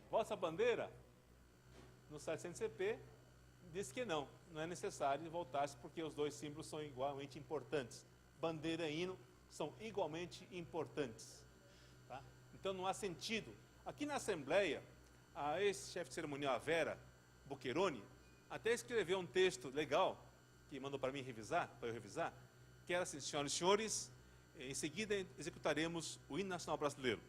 vossa bandeira, no site CNCP, diz que não é necessário voltar-se porque os dois símbolos são igualmente importantes. Bandeira e hino são igualmente importantes. Tá? Então não há sentido. Aqui na Assembleia, a ex-chefe de cerimonial, a Vera Bucheroni, até escreveu um texto legal, que mandou para mim revisar, para eu revisar, que era assim: senhoras e senhores, em seguida executaremos o hino nacional brasileiro.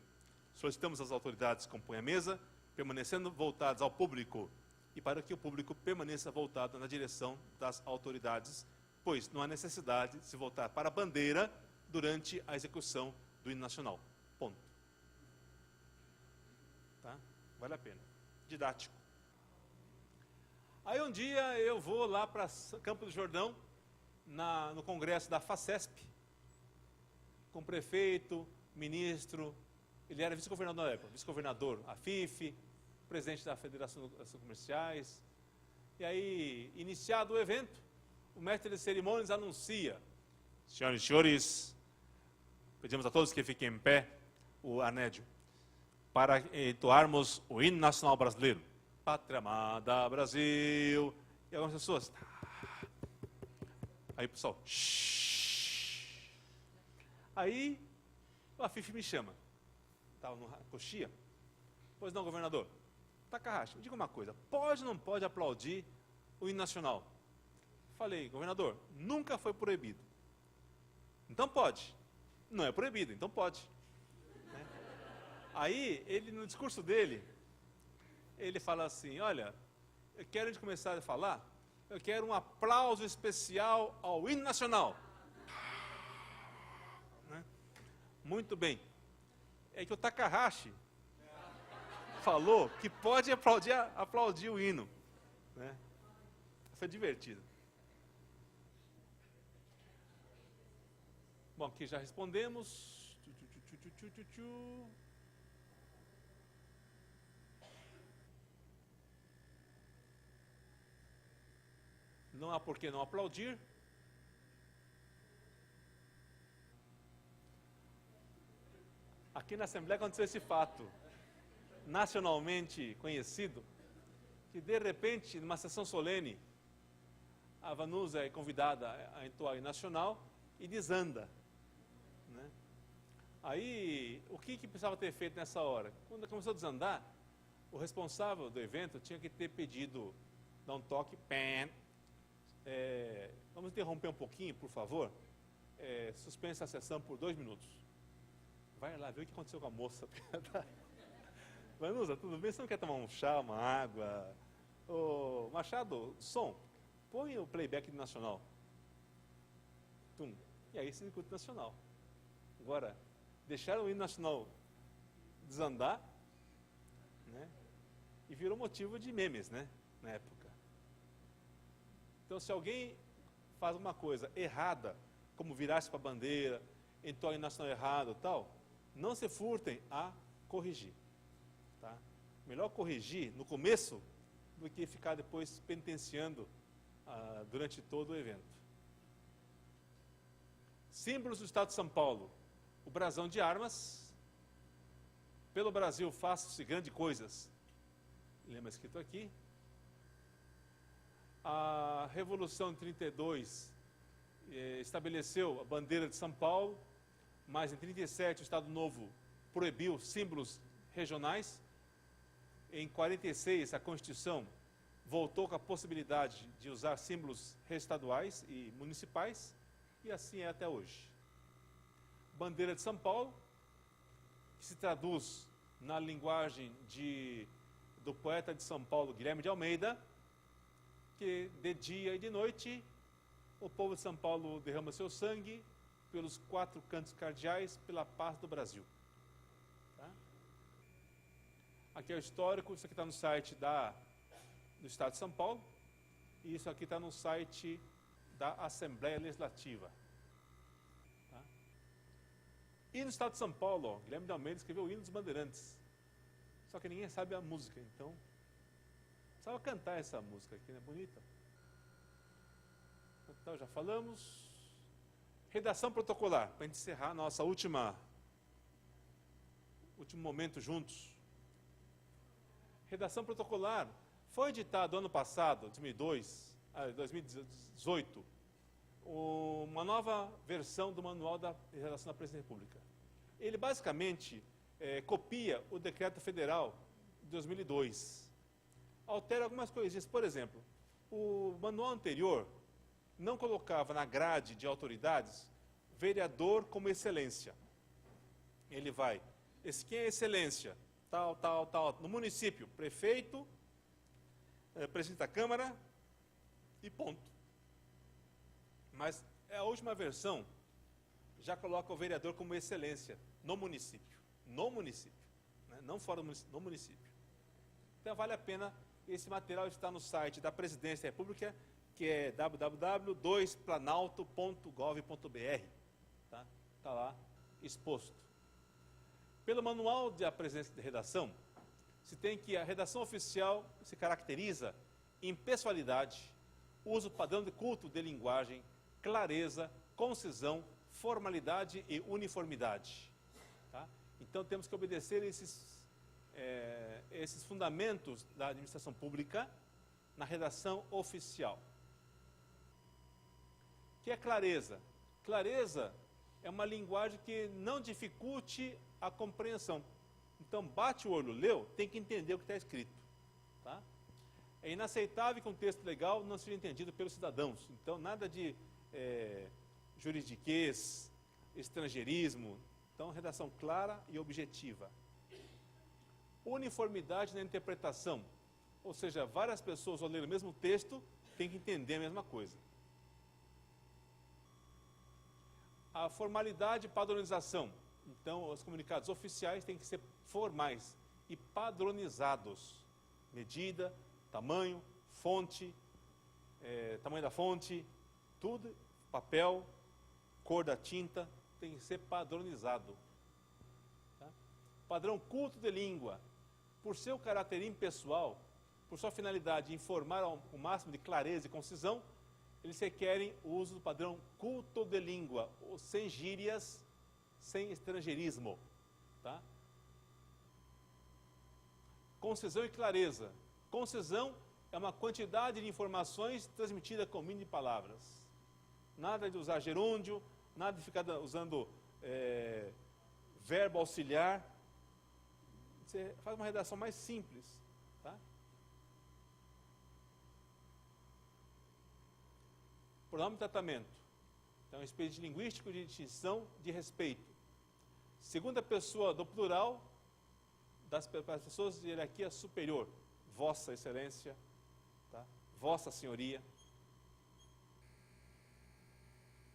Solicitamos às autoridades que compõem a mesa, permanecendo voltadas ao público, e para que o público permaneça voltado na direção das autoridades, pois não há necessidade de se voltar para a bandeira durante a execução do hino nacional. Ponto. Tá? Vale a pena. Didático. Aí um dia eu vou lá para Campo do Jordão, no congresso da FACESP, com o prefeito, ministro. Ele era vice-governador na época, vice-governador, a FIF, presidente da Federação das Comerciais. E aí, iniciado o evento, o mestre de cerimônias anuncia: senhoras e senhores, pedimos a todos que fiquem em pé, o Arnédio, para entoarmos o hino nacional brasileiro. Pátria amada Brasil. E algumas pessoas. Aí o pessoal. Shhh. Aí a FIF me chama. Estava no coxia. Pois não, governador. Takahashi, me diga uma coisa. Pode ou não pode aplaudir o hino nacional? Falei, governador, nunca foi proibido. Então pode. Não é proibido, então pode. Né? Aí, ele no discurso dele, ele fala assim: olha, eu quero, antes de começar a falar, eu quero um aplauso especial ao hino nacional. Né? Muito bem. É que o Takahashi falou que pode aplaudir o hino. Né? Foi divertido. Bom, aqui já respondemos. Não há por que não aplaudir. Aqui na Assembleia aconteceu esse fato, nacionalmente conhecido, que de repente, numa sessão solene, a Vanusa é convidada a entoar o hino nacional e desanda. Né? Aí, o que precisava ter feito nessa hora? Quando começou a desandar, o responsável do evento tinha que ter pedido, dar um toque, vamos interromper um pouquinho, por favor, suspensa a sessão por 2 minutos. Vai lá ver o que aconteceu com a moça. Vanusa, tudo bem? Você não quer tomar um chá, uma água? Ô, Machado, som, põe o playback do Nacional. Tum. E aí se escuta o Nacional. Agora, deixaram o hino nacional desandar, né? E virou motivo de memes, né? Na época. Então, se alguém faz uma coisa errada, como virar-se para a bandeira, entoar o hino nacional errado e tal, não se furtem a corrigir. Tá? Melhor corrigir no começo do que ficar depois penitenciando durante todo o evento. Símbolos do Estado de São Paulo. O brasão de armas. Pelo Brasil façam-se grandes coisas. Lembra escrito aqui. A Revolução de 32 estabeleceu a bandeira de São Paulo, mas em 37 o Estado Novo proibiu símbolos regionais. Em 46 a Constituição voltou com a possibilidade de usar símbolos estaduais e municipais. E assim é até hoje. Bandeira de São Paulo, que se traduz na linguagem do poeta de São Paulo, Guilherme de Almeida, que de dia e de noite o povo de São Paulo derrama seu sangue pelos 4 cantos cardeais, pela paz do Brasil. Tá? Aqui é o histórico, isso aqui está no site do Estado de São Paulo, e isso aqui está no site da Assembleia Legislativa. Tá? E no Estado de São Paulo, ó, Guilherme de Almeida escreveu o hino dos Bandeirantes. Só que ninguém sabe a música, então precisava cantar essa música aqui, né? Bonita. Então já falamos. Redação protocolar, para encerrar nossa último momento juntos. Redação protocolar foi editado ano passado, 2018, uma nova versão do Manual da Redação da Presidência da República. Ele basicamente copia o Decreto Federal de 2002. Altera algumas coisinhas. Por exemplo, o manual anterior não colocava na grade de autoridades vereador como excelência. Ele vai, quem é excelência? Tal, tal, tal. No município, prefeito, presidente da Câmara e ponto. Mas a última versão já coloca o vereador como excelência no município. No município, né? Não fora do município, no município. Então vale a pena, esse material está no site da Presidência da República, que é www.planalto.gov.br. Tá? Está lá exposto. Pelo manual da Presidência de Redação, se tem que a redação oficial se caracteriza em pessoalidade, uso padrão de culto de linguagem, clareza, concisão, formalidade e uniformidade. Tá? Então temos que obedecer esses fundamentos da administração pública na redação oficial. Que é clareza? Clareza é uma linguagem que não dificulte a compreensão. Então, bate o olho, leu, tem que entender o que está escrito. Tá? É inaceitável que um texto legal não seja entendido pelos cidadãos. Então, nada de juridiquês, estrangeirismo. Então, redação clara e objetiva. Uniformidade na interpretação. Ou seja, várias pessoas ao ler o mesmo texto têm que entender a mesma coisa. A formalidade e padronização. Então, os comunicados oficiais têm que ser formais e padronizados. Medida, tamanho, fonte, tamanho da fonte, tudo, papel, cor da tinta, tem que ser padronizado. Tá? Padrão culto de língua. Por seu caráter impessoal, por sua finalidade de informar o máximo de clareza e concisão, eles requerem o uso do padrão culto de língua, sem gírias, sem estrangeirismo. Tá? Concisão e clareza. Concisão é uma quantidade de informações transmitida com o mínimo de palavras. Nada de usar gerúndio, nada de ficar usando verbo auxiliar. Você faz uma redação mais simples. Tá? Pronome de tratamento. Então, expediente linguístico de distinção de respeito. Segunda pessoa do plural das pessoas de hierarquia superior. Vossa Excelência, tá? Vossa Senhoria.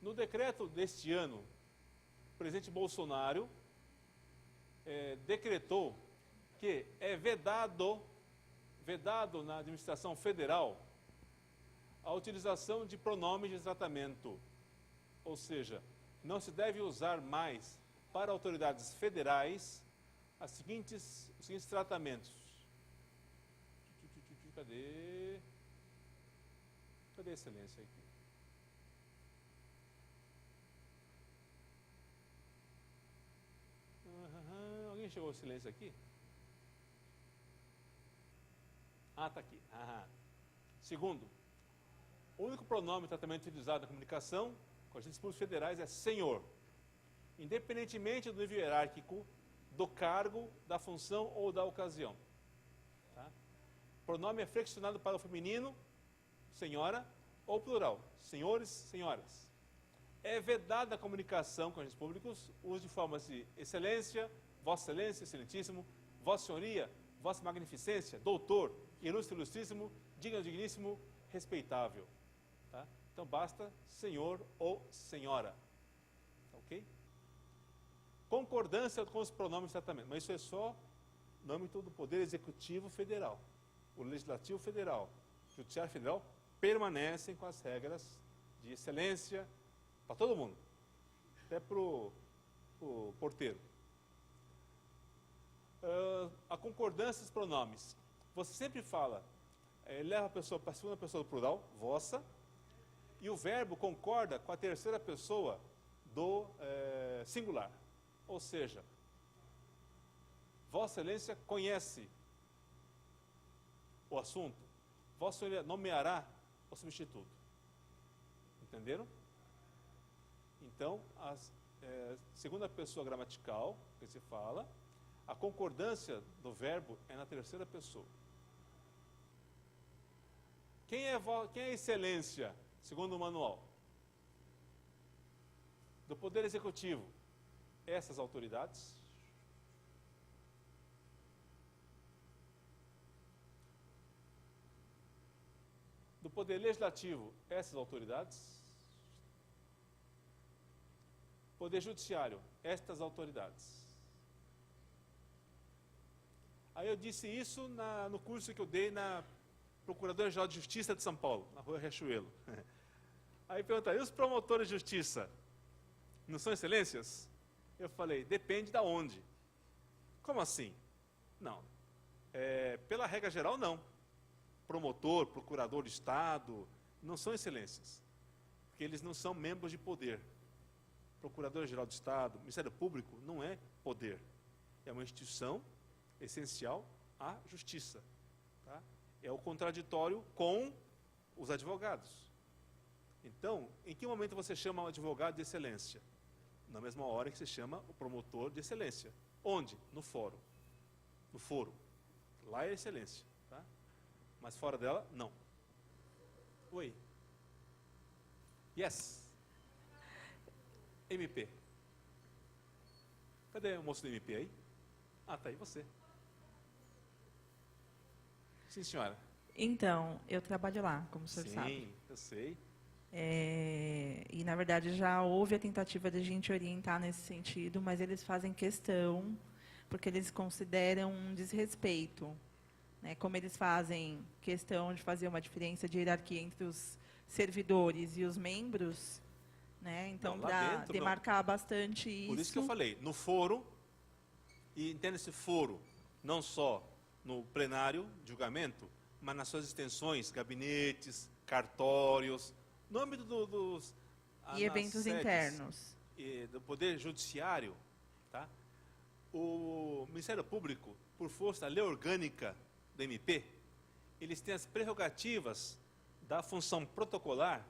No decreto deste ano, o presidente Bolsonaro decretou que é vedado na administração federal a utilização de pronomes de tratamento. Ou seja, não se deve usar mais para autoridades federais os seguintes tratamentos. Cadê a excelência aqui? Alguém chegou ao silêncio aqui? Está aqui. Segundo, o único pronome de tratamento utilizado na comunicação com agentes públicos federais é senhor, independentemente do nível hierárquico, do cargo, da função ou da ocasião. Tá? Pronome é flexionado para o feminino, senhora, ou plural, senhores, senhoras. É vedada a comunicação com agentes públicos, uso de formas de excelência, vossa excelência, excelentíssimo, vossa senhoria, vossa magnificência, doutor, ilustre, ilustríssimo, digno, digníssimo, respeitável. Tá? Então basta senhor ou senhora. Tá, ok? Concordância com os pronomes de tratamento, mas isso é só no âmbito do Poder Executivo Federal. O Legislativo Federal, o Judiciário Federal permanecem com as regras de excelência para todo mundo, até para o porteiro. A concordância dos pronomes. Você sempre fala, leva a pessoa para a segunda pessoa do plural, vossa, e o verbo concorda com a terceira pessoa do singular. Ou seja, Vossa Excelência conhece o assunto, Vossa Senhoria nomeará o substituto. Entenderam? Então, a segunda pessoa gramatical, que se fala, a concordância do verbo é na terceira pessoa. Quem é excelência, segundo o manual? Do Poder Executivo, essas autoridades. Do Poder Legislativo, essas autoridades. Poder Judiciário, estas autoridades. Aí eu disse isso no curso que eu dei na Procuradoria-Geral de Justiça de São Paulo, na Rua Riachuelo. Aí perguntaram, e os promotores de justiça? Não são excelências? Eu falei, depende da onde. Como assim? Não. Pela regra geral, não. Promotor, procurador de Estado, não são excelências. Porque eles não são membros de poder. Procurador-Geral do Estado, Ministério Público, não é poder. É uma instituição essencial à justiça. Tá? É o contraditório com os advogados. Então, em que momento você chama um advogado de excelência? Na mesma hora que você chama o promotor de excelência. Onde? No fórum. No foro. Lá é excelência. Tá? Mas fora dela, não. Oi. Yes. MP. Cadê o moço do MP aí? Ah, tá aí, você. Sim, senhora. Então, eu trabalho lá, como o senhor sabe. Sim, eu sei. E, na verdade, já houve a tentativa de a gente orientar nesse sentido, mas eles fazem questão, porque eles consideram um desrespeito. Né? Como eles fazem questão de fazer uma diferença de hierarquia entre os servidores e os membros, né? Então, para demarcar bastante isso... Por isso que eu falei, no foro, e entenda-se foro, não só no plenário de julgamento, mas nas suas extensões, gabinetes, cartórios, no âmbito dos... E eventos internos. E do Poder Judiciário, tá? O Ministério Público, por força da lei orgânica do MP, eles têm as prerrogativas da função protocolar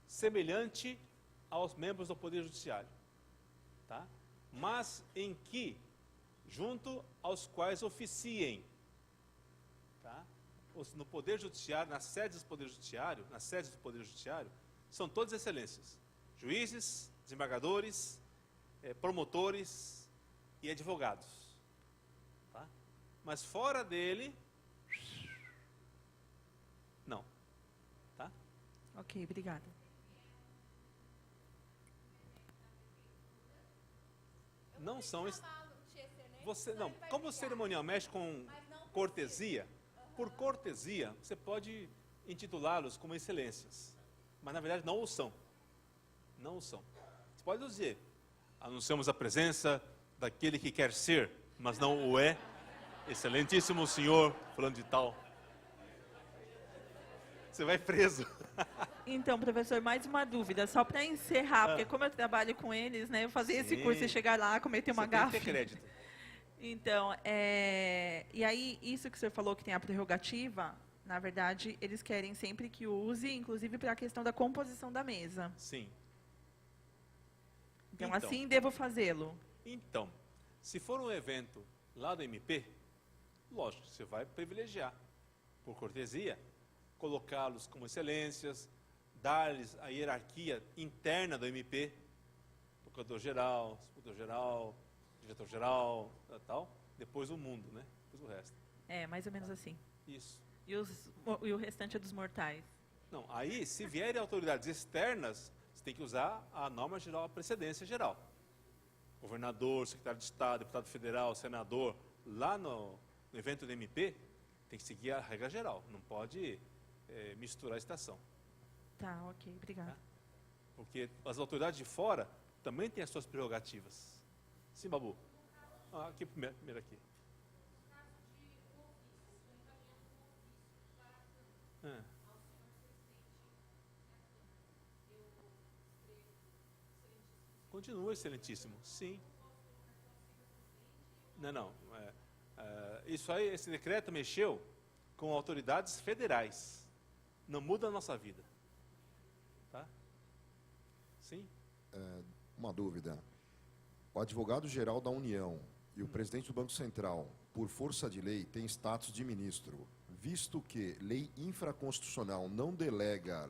semelhante aos membros do Poder Judiciário, tá? Mas em que, junto aos quais oficiem, tá? No Poder Judiciário, nas sedes do Poder Judiciário, são todas excelências, juízes, desembargadores, promotores e advogados, tá? Mas fora dele, não, tá? Ok, obrigada. Não são... Você, não, como o cerimonial mexe com cortesia, por cortesia, você pode intitulá-los como excelências, mas na verdade não o são. Não o são. Você pode dizer, anunciamos a presença daquele que quer ser, mas não o é, excelentíssimo senhor, falando de tal. Você vai preso. Então, professor, mais uma dúvida, só para encerrar, porque como eu trabalho com eles, né, eu fazer esse curso e chegar lá, cometer uma gafe. Tem que ter crédito. Então, e aí, isso que o senhor falou que tem a prerrogativa, na verdade, eles querem sempre que use, inclusive para a questão da composição da mesa. Sim. Então, assim devo fazê-lo. Então, se for um evento lá do MP, lógico, você vai privilegiar, por cortesia, colocá-los como excelências, dar-lhes a hierarquia interna do MP, procurador-geral, supervisor-geral, diretor-geral, tal, depois o mundo, né? Depois o resto. É, mais ou menos assim. Isso. E o restante é dos mortais. Não, aí, se vierem autoridades externas, você tem que usar a norma geral, a precedência geral. Governador, secretário de Estado, deputado federal, senador, lá no evento do MP, tem que seguir a regra geral. Não pode misturar a estação. Tá, ok, obrigada. Tá? Porque as autoridades de fora também têm as suas prerrogativas. Sim, Babu? Aqui primeiro aqui. Continua, excelentíssimo. Sim. Não. Isso aí, esse decreto mexeu com autoridades federais. Não muda a nossa vida. Tá? Sim? Uma dúvida. O advogado-geral da União e o presidente do Banco Central, por força de lei, têm status de ministro. Visto que lei infraconstitucional não delega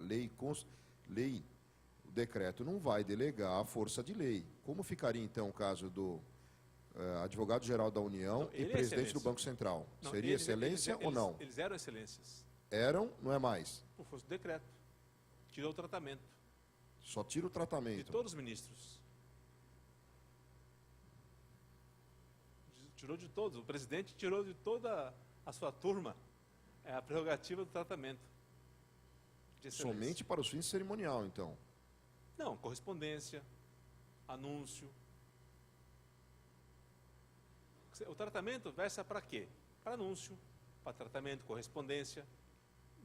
o decreto não vai delegar a força de lei. Como ficaria, então, o caso do advogado-geral da União e presidente do Banco Central? Não, seria excelência ou não? Eles eram excelências. Eram, não é mais? Por força do decreto. Tirou o tratamento. Só tira o tratamento. De todos os ministros. Tirou de todos. O presidente tirou de toda a sua turma a prerrogativa do tratamento. Somente para os fins cerimonial, então? Não, correspondência, anúncio. O tratamento versa para quê? Para anúncio, para tratamento, correspondência.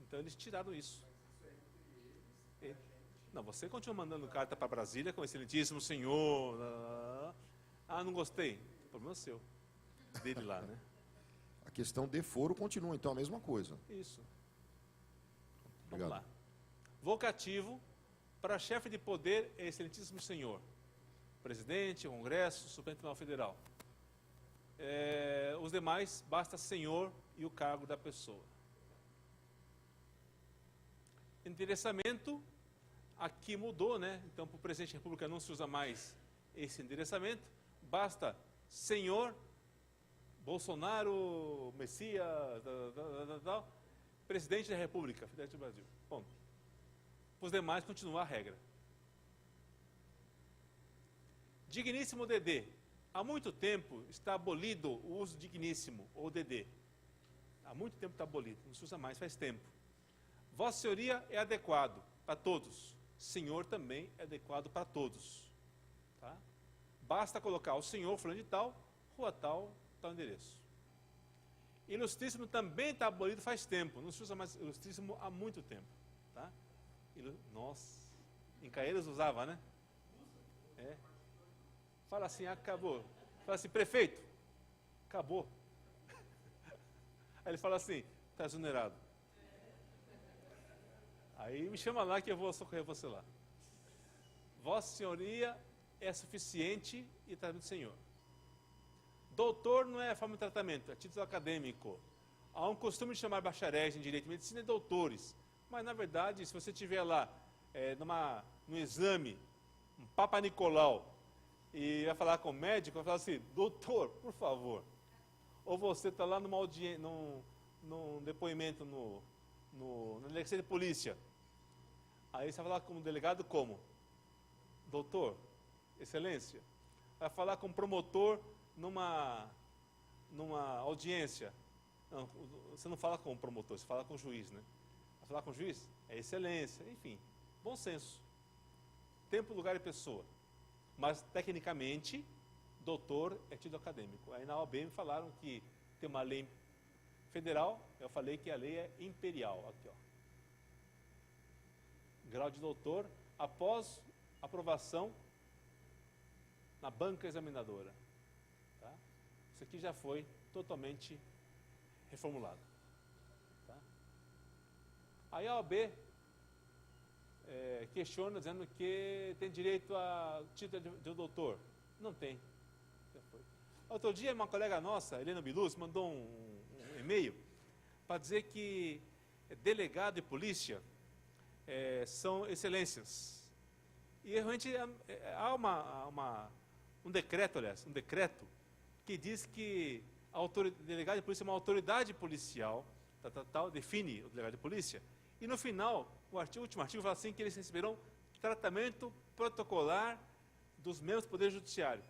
Então eles tiraram isso. Não, você continua mandando carta para Brasília com excelentíssimo senhor. Não gostei. O problema é seu. Dele lá, né? A questão de foro continua, então, a mesma coisa. Isso. Obrigado. Vamos lá. Vocativo para chefe de poder é excelentíssimo senhor. Presidente, Congresso, Supremo Tribunal Federal. Os demais, basta senhor e o cargo da pessoa. Endereçamento, aqui mudou, né? Então, para o presidente da República não se usa mais esse endereçamento. Basta senhor, Bolsonaro, Messias, presidente da República, Federal do Brasil. Ponto. Os demais continua a regra. Digníssimo DD. Há muito tempo está abolido o uso digníssimo, ou DD. Há muito tempo está abolido, não se usa mais, faz tempo. Vossa Senhoria é adequado para todos. Senhor também é adequado para todos. Tá? Basta colocar o senhor fulano de tal, rua tal, tal endereço. Ilustríssimo também está abolido faz tempo, não se usa mais ilustríssimo há muito tempo. Tá? Nossa, em Caeiras usava, né? Fala assim, acabou. Fala assim, prefeito, acabou. Aí ele fala assim, está exonerado. Aí me chama lá que eu vou socorrer você lá. Vossa Senhoria é suficiente e tratamento do Senhor. Doutor não é forma de tratamento, é título acadêmico. Há um costume de chamar bacharéis em Direito e Medicina de doutores. Mas, na verdade, se você estiver lá no exame, um Papa Nicolau, e vai falar com o médico, vai falar assim, doutor, por favor. Ou você está lá num depoimento na delegacia de polícia. Aí você vai falar com o delegado como? Doutor, excelência. Vai falar com o promotor numa audiência. Não, você não fala com o promotor, você fala com o juiz, né? Vai falar com o juiz? É excelência, enfim. Bom senso. Tempo, lugar e pessoa. Mas, tecnicamente, doutor é título acadêmico. Aí na OAB me falaram que tem uma lei federal, eu falei que a lei é imperial. Aqui, ó. Grau de doutor após aprovação na banca examinadora. Tá? Isso aqui já foi totalmente reformulado. Tá? Aí a OAB questiona dizendo que tem direito a título de doutor. Não tem. Já foi. Outro dia uma colega nossa, Helena Bilus, mandou um e-mail para dizer que delegado de polícia são excelências. E realmente há um decreto, que diz que o delegado de polícia é uma autoridade policial, define o delegado de polícia, e no final, o último artigo fala assim que eles receberão tratamento protocolar dos membros do Poder Judiciário.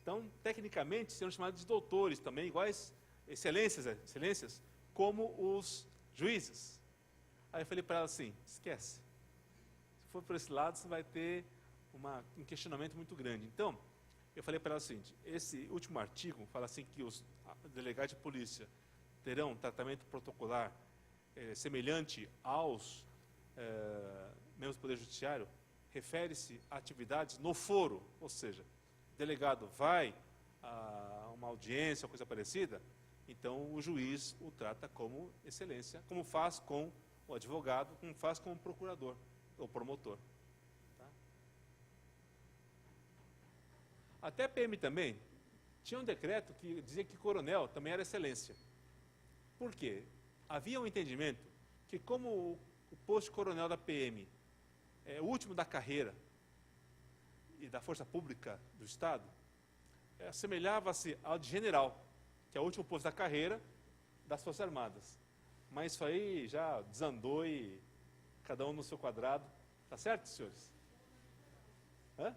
Então, tecnicamente, serão chamados de doutores também, iguais excelências, como os juízes. Aí eu falei para ela assim, esquece. Se for por esse lado, você vai ter um questionamento muito grande. Então, eu falei para ela o seguinte, esse último artigo fala assim que os delegados de polícia terão um tratamento protocolar semelhante aos membros do Poder Judiciário, refere-se a atividades no foro, ou seja, o delegado vai a uma audiência ou coisa parecida, então o juiz o trata como excelência, como faz com o advogado, como faz com o procurador ou promotor. Tá? Até a PM também tinha um decreto que dizia que coronel também era excelência. Por quê? Havia um entendimento que como o posto de coronel da PM é o último da carreira e da força pública do Estado, assemelhava-se ao de general, que é o último posto da carreira das Forças Armadas. Mas isso aí já desandou e cada um no seu quadrado. Tá certo, senhores? Hã?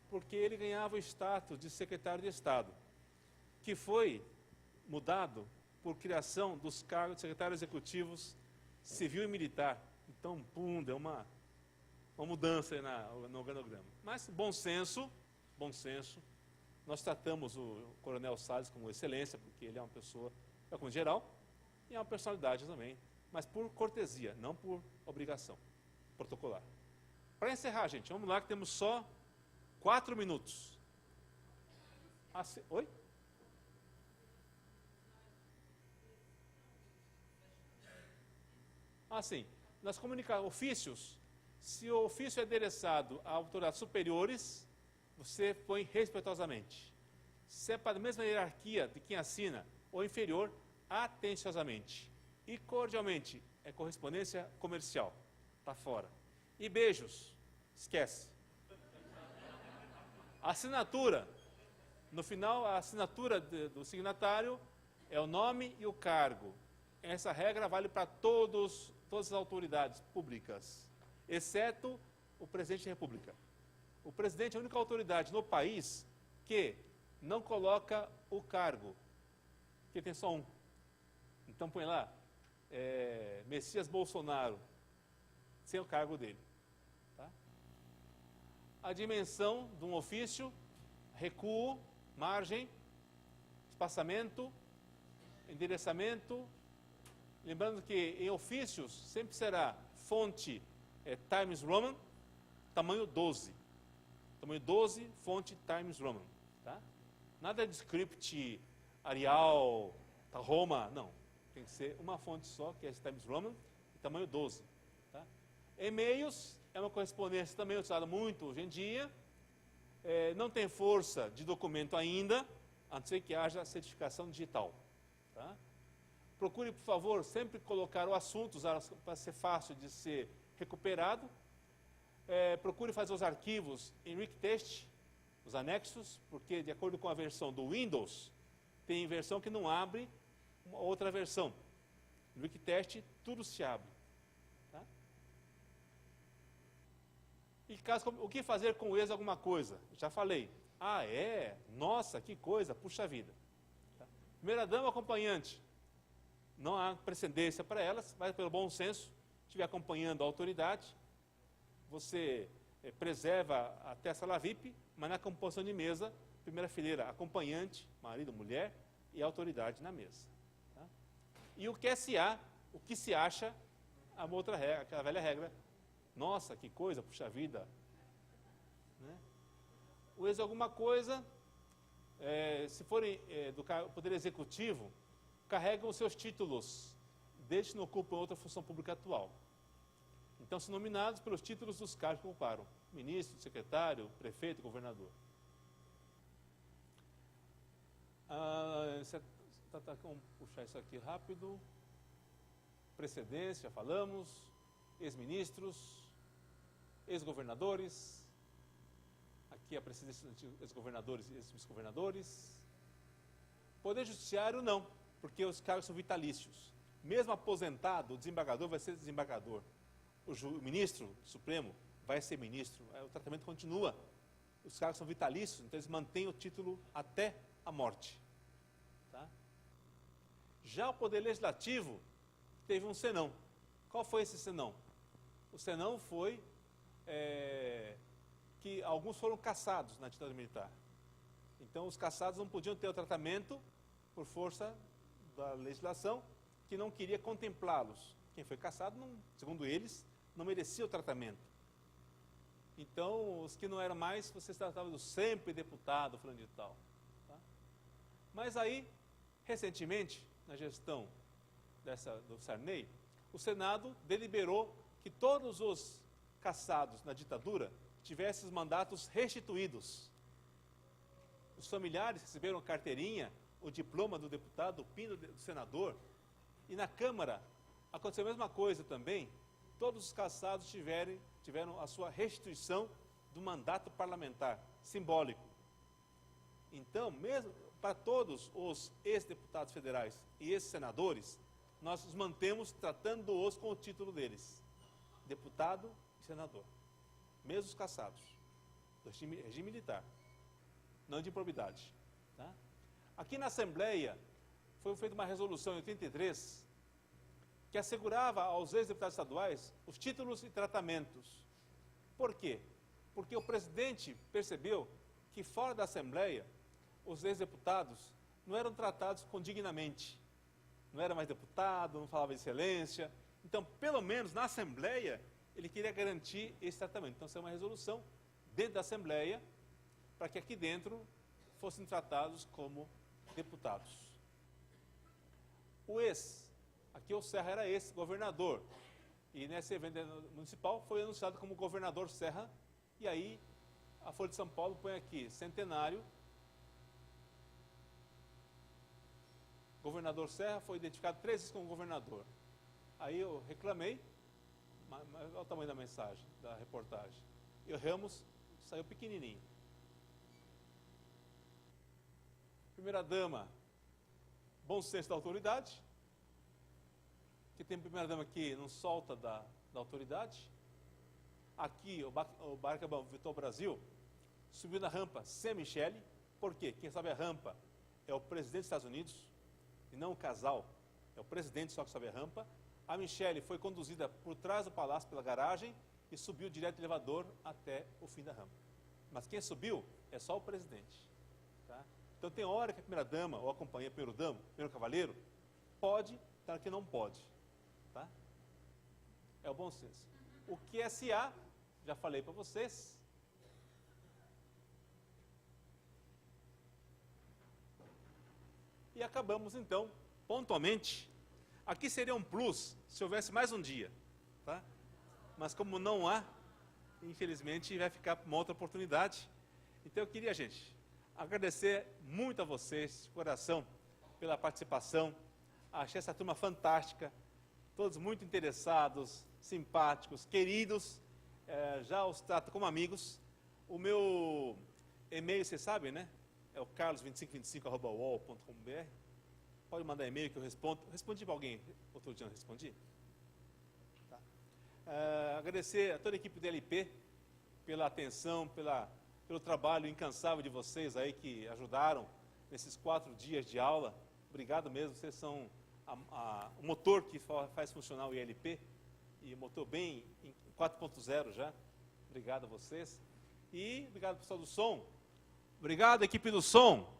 Porque ele ganhava o status de secretário de Estado, que foi mudado por criação dos cargos de secretários executivos civil e militar. Então, deu uma mudança aí no organograma. Mas, bom senso, nós tratamos o Coronel Salles como excelência, porque ele é uma pessoa, como geral, e é uma personalidade também, mas por cortesia, não por obrigação protocolar. Para encerrar, gente, vamos lá que temos só 4 minutos. Oi? Sim. Nas ofícios, se o ofício é endereçado a autoridades superiores, você põe respeitosamente. Se é para a mesma hierarquia de quem assina ou inferior, atenciosamente. E cordialmente, é correspondência comercial. Está fora. E beijos, esquece. Assinatura. No final, a assinatura do signatário é o nome e o cargo. Essa regra vale para todas as autoridades públicas, exceto o presidente da República. O presidente é a única autoridade no país que não coloca o cargo, porque tem só um. Então põe lá, Messias Bolsonaro, sem o cargo dele. Tá? A dimensão de um ofício, recuo, margem, espaçamento, endereçamento. Lembrando que em ofícios sempre será fonte Times Roman, tamanho 12. Tamanho 12, fonte Times Roman. Tá? Nada de script Arial, Roma, não. Tem que ser uma fonte só, que é Times Roman, e tamanho 12. Tá? E-mails é uma correspondência também usada muito hoje em dia. Não tem força de documento ainda, a não ser que haja certificação digital. Tá? Procure, por favor, sempre colocar o assunto para ser fácil de ser recuperado. Procure fazer os arquivos em Wikitest, os anexos, porque de acordo com a versão do Windows, tem versão que não abre uma outra versão. No Wikitest, tudo se abre. Tá? E o que fazer com o ex alguma coisa? Já falei. Nossa, que coisa, puxa vida. Tá? Primeira dama acompanhante. Não há precedência para elas, vai pelo bom senso, estiver acompanhando a autoridade, você preserva a testa VIP, mas na composição de mesa, primeira fileira, acompanhante, marido, mulher, e autoridade na mesa. Tá? E o que se acha, a outra regra, aquela velha regra, nossa, que coisa, puxa vida. Né? O ex alguma coisa, se forem do Poder Executivo, carregam os seus títulos, desde que não ocupam outra função pública atual. Então, são nominados pelos títulos dos cargos que ocuparam: ministro, secretário, prefeito, governador. Vamos puxar isso aqui rápido. precedentes, já falamos, ex-ministros, ex-governadores, aqui a presidência de ex-governadores e ex-vice-governadores. Poder Judiciário não, porque os cargos são vitalícios. Mesmo aposentado, o desembargador vai ser desembargador. O ministro Supremo vai ser ministro. O tratamento continua. Os cargos são vitalícios, então eles mantêm o título até a morte. Tá? Já o Poder Legislativo teve um senão. Qual foi esse senão? O senão foi que alguns foram cassados na ditadura militar. Então, os cassados não podiam ter o tratamento por força da legislação, que não queria contemplá-los. Quem foi cassado, não, segundo eles, não merecia o tratamento. Então, os que não eram mais, vocês tratavam do sempre deputado, fulano de tal. Tá? Mas aí, recentemente, na gestão do Sarney, o Senado deliberou que todos os cassados na ditadura tivessem os mandatos restituídos. Os familiares receberam carteirinha, o diploma do deputado, o PIN do senador, e na Câmara aconteceu a mesma coisa também. Todos os cassados tiveram a sua restituição do mandato parlamentar, simbólico. Então, mesmo para todos os ex-deputados federais e ex-senadores, nós os mantemos tratando-os com o título deles, deputado e senador, mesmo os cassados, do regime militar, não de improbidade. Tá? Aqui na Assembleia, foi feita uma resolução em 83, que assegurava aos ex-deputados estaduais os títulos e tratamentos. Por quê? Porque o presidente percebeu que fora da Assembleia, os ex-deputados não eram tratados condignamente. Não era mais deputado, não falava excelência. Então, pelo menos na Assembleia, ele queria garantir esse tratamento. Então, saiu uma resolução dentro da Assembleia, para que aqui dentro fossem tratados como deputados. Aqui o Serra era ex-governador, e nesse evento municipal foi anunciado como governador Serra, e aí a Folha de São Paulo põe aqui, centenário, governador Serra foi identificado 3 vezes como governador. Aí eu reclamei, mas olha o tamanho da mensagem, da reportagem. E o Ramos saiu pequenininho. Primeira-dama, bom senso da autoridade, que tem primeira-dama que não solta da autoridade. Aqui, o Barca Vitor Brasil subiu na rampa sem a Michele. Por quê? Quem sabe a rampa é o presidente dos Estados Unidos, e não o casal, é o presidente só que sobe a rampa. A Michele foi conduzida por trás do palácio, pela garagem, e subiu direto do elevador até o fim da rampa. Mas quem subiu é só o presidente. Tá? Então tem hora que a primeira-dama, ou acompanha primeiro-damo, primeiro-cavaleiro, pode, tem hora que não pode. Tá? É o bom senso. O QSA, já falei para vocês. E acabamos então, pontualmente. Aqui seria um plus se houvesse mais um dia. Tá? Mas como não há, infelizmente vai ficar uma outra oportunidade. Então eu queria, gente, agradecer muito a vocês, de coração, pela participação. Achei essa turma fantástica. Todos muito interessados, simpáticos, queridos, já os trato como amigos. O meu e-mail, vocês sabem, né? É o carlos2525@uol.com.br. Pode mandar e-mail que eu respondo. Respondi para alguém, outro dia não respondi? Tá. Agradecer a toda a equipe do LP pela atenção, pelo trabalho incansável de vocês aí que ajudaram nesses 4 dias de aula. Obrigado mesmo, vocês são o motor que faz funcionar o ILP, e o motor bem em 4.0 já. Obrigado a vocês. E obrigado, pessoal do som. Obrigado, equipe do som.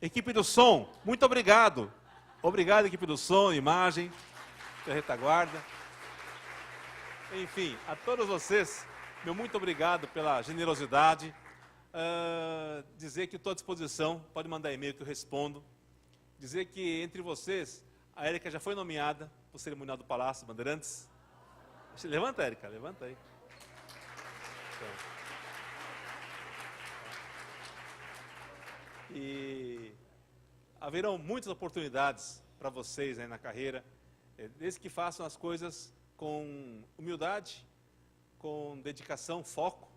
Equipe do som, muito obrigado. Obrigado, equipe do som, imagem, da retaguarda. Enfim, a todos vocês, meu muito obrigado pela generosidade. Dizer que estou à disposição, pode mandar e-mail que eu respondo. Dizer que entre vocês, a Érica já foi nomeada para o cerimonial do Palácio Bandeirantes. Levanta, Érica, levanta aí. Então. E haverão muitas oportunidades para vocês aí na carreira. desde que façam as coisas com humildade, com dedicação, foco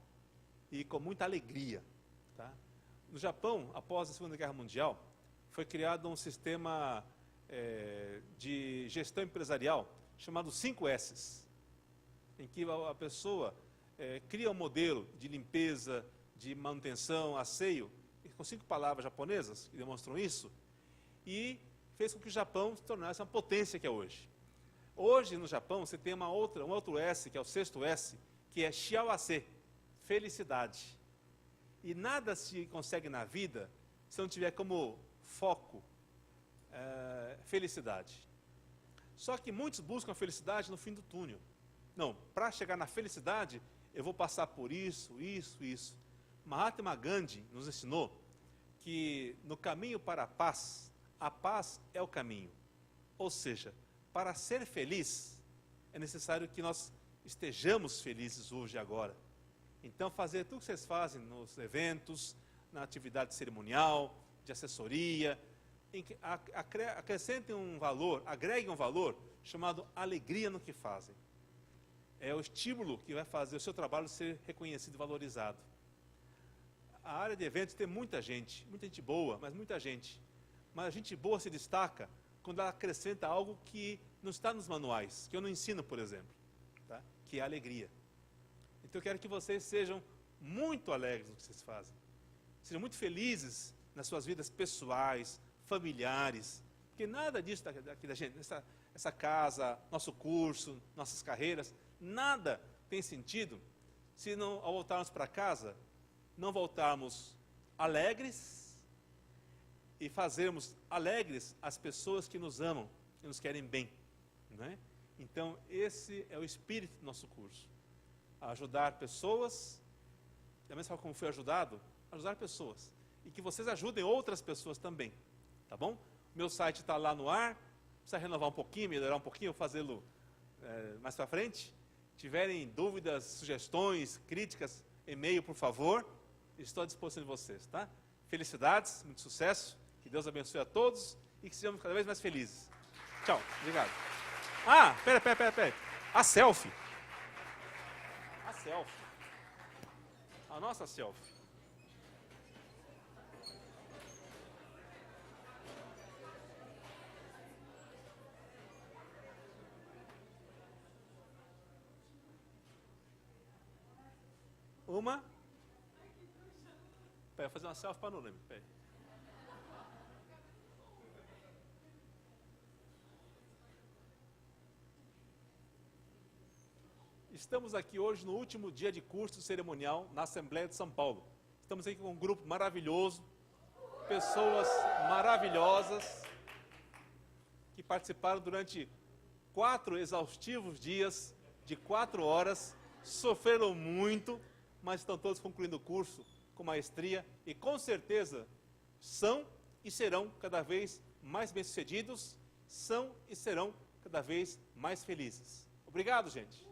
e com muita alegria. Tá? No Japão, após a Segunda Guerra Mundial, foi criado um sistema de gestão empresarial chamado 5S, em que a pessoa cria um modelo de limpeza, de manutenção, asseio, com 5 palavras japonesas que demonstram isso, e fez com que o Japão se tornasse uma potência que é hoje. Hoje, no Japão, você tem um outro S, que é o 6º S, que é Shiawase, felicidade. E nada se consegue na vida se não tiver como foco felicidade. Só que muitos buscam a felicidade no fim do túnel. Não, para chegar na felicidade, eu vou passar por isso, isso, isso. Mahatma Gandhi nos ensinou que no caminho para a paz é o caminho. Ou seja, para ser feliz, é necessário que nós estejamos felizes hoje e agora. Então, fazer tudo que vocês fazem nos eventos, na atividade cerimonial, de assessoria, em que acrescentem um valor, agreguem um valor chamado alegria no que fazem. É o estímulo que vai fazer o seu trabalho ser reconhecido e valorizado. A área de eventos tem muita gente boa, mas muita gente. Mas a gente boa se destaca quando ela acrescenta algo que não está nos manuais, que eu não ensino, por exemplo, tá? Que é a alegria. Então eu quero que vocês sejam muito alegres no que vocês fazem. Sejam muito felizes nas suas vidas pessoais, familiares, porque nada disso daqui da gente, essa casa, nosso curso, nossas carreiras, nada tem sentido se não, ao voltarmos para casa, não voltarmos alegres e fazermos alegres as pessoas que nos amam e nos querem bem. Não é? Então, esse é o espírito do nosso curso. Ajudar pessoas, da mesma forma como fui ajudado, ajudar pessoas. E que vocês ajudem outras pessoas também. Tá bom? Meu site está lá no ar, precisa renovar um pouquinho, melhorar um pouquinho, fazê-lo mais para frente. Tiverem dúvidas, sugestões, críticas, e-mail, por favor. Estou à disposição de vocês, tá? Felicidades, muito sucesso, que Deus abençoe a todos e que sejamos cada vez mais felizes. Tchau, obrigado. Ah, pera. A selfie. A selfie. A nossa selfie. Uma. Pera, fazer uma selfie panorâmica. Pera. Estamos aqui hoje no último dia de curso cerimonial na Assembleia de São Paulo. Estamos aqui com um grupo maravilhoso, pessoas maravilhosas que participaram durante 4 exaustivos dias de 4 horas, sofreram muito, mas estão todos concluindo o curso com maestria e com certeza são e serão cada vez mais bem-sucedidos, são e serão cada vez mais felizes. Obrigado, gente.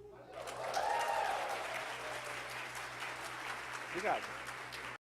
Obrigado.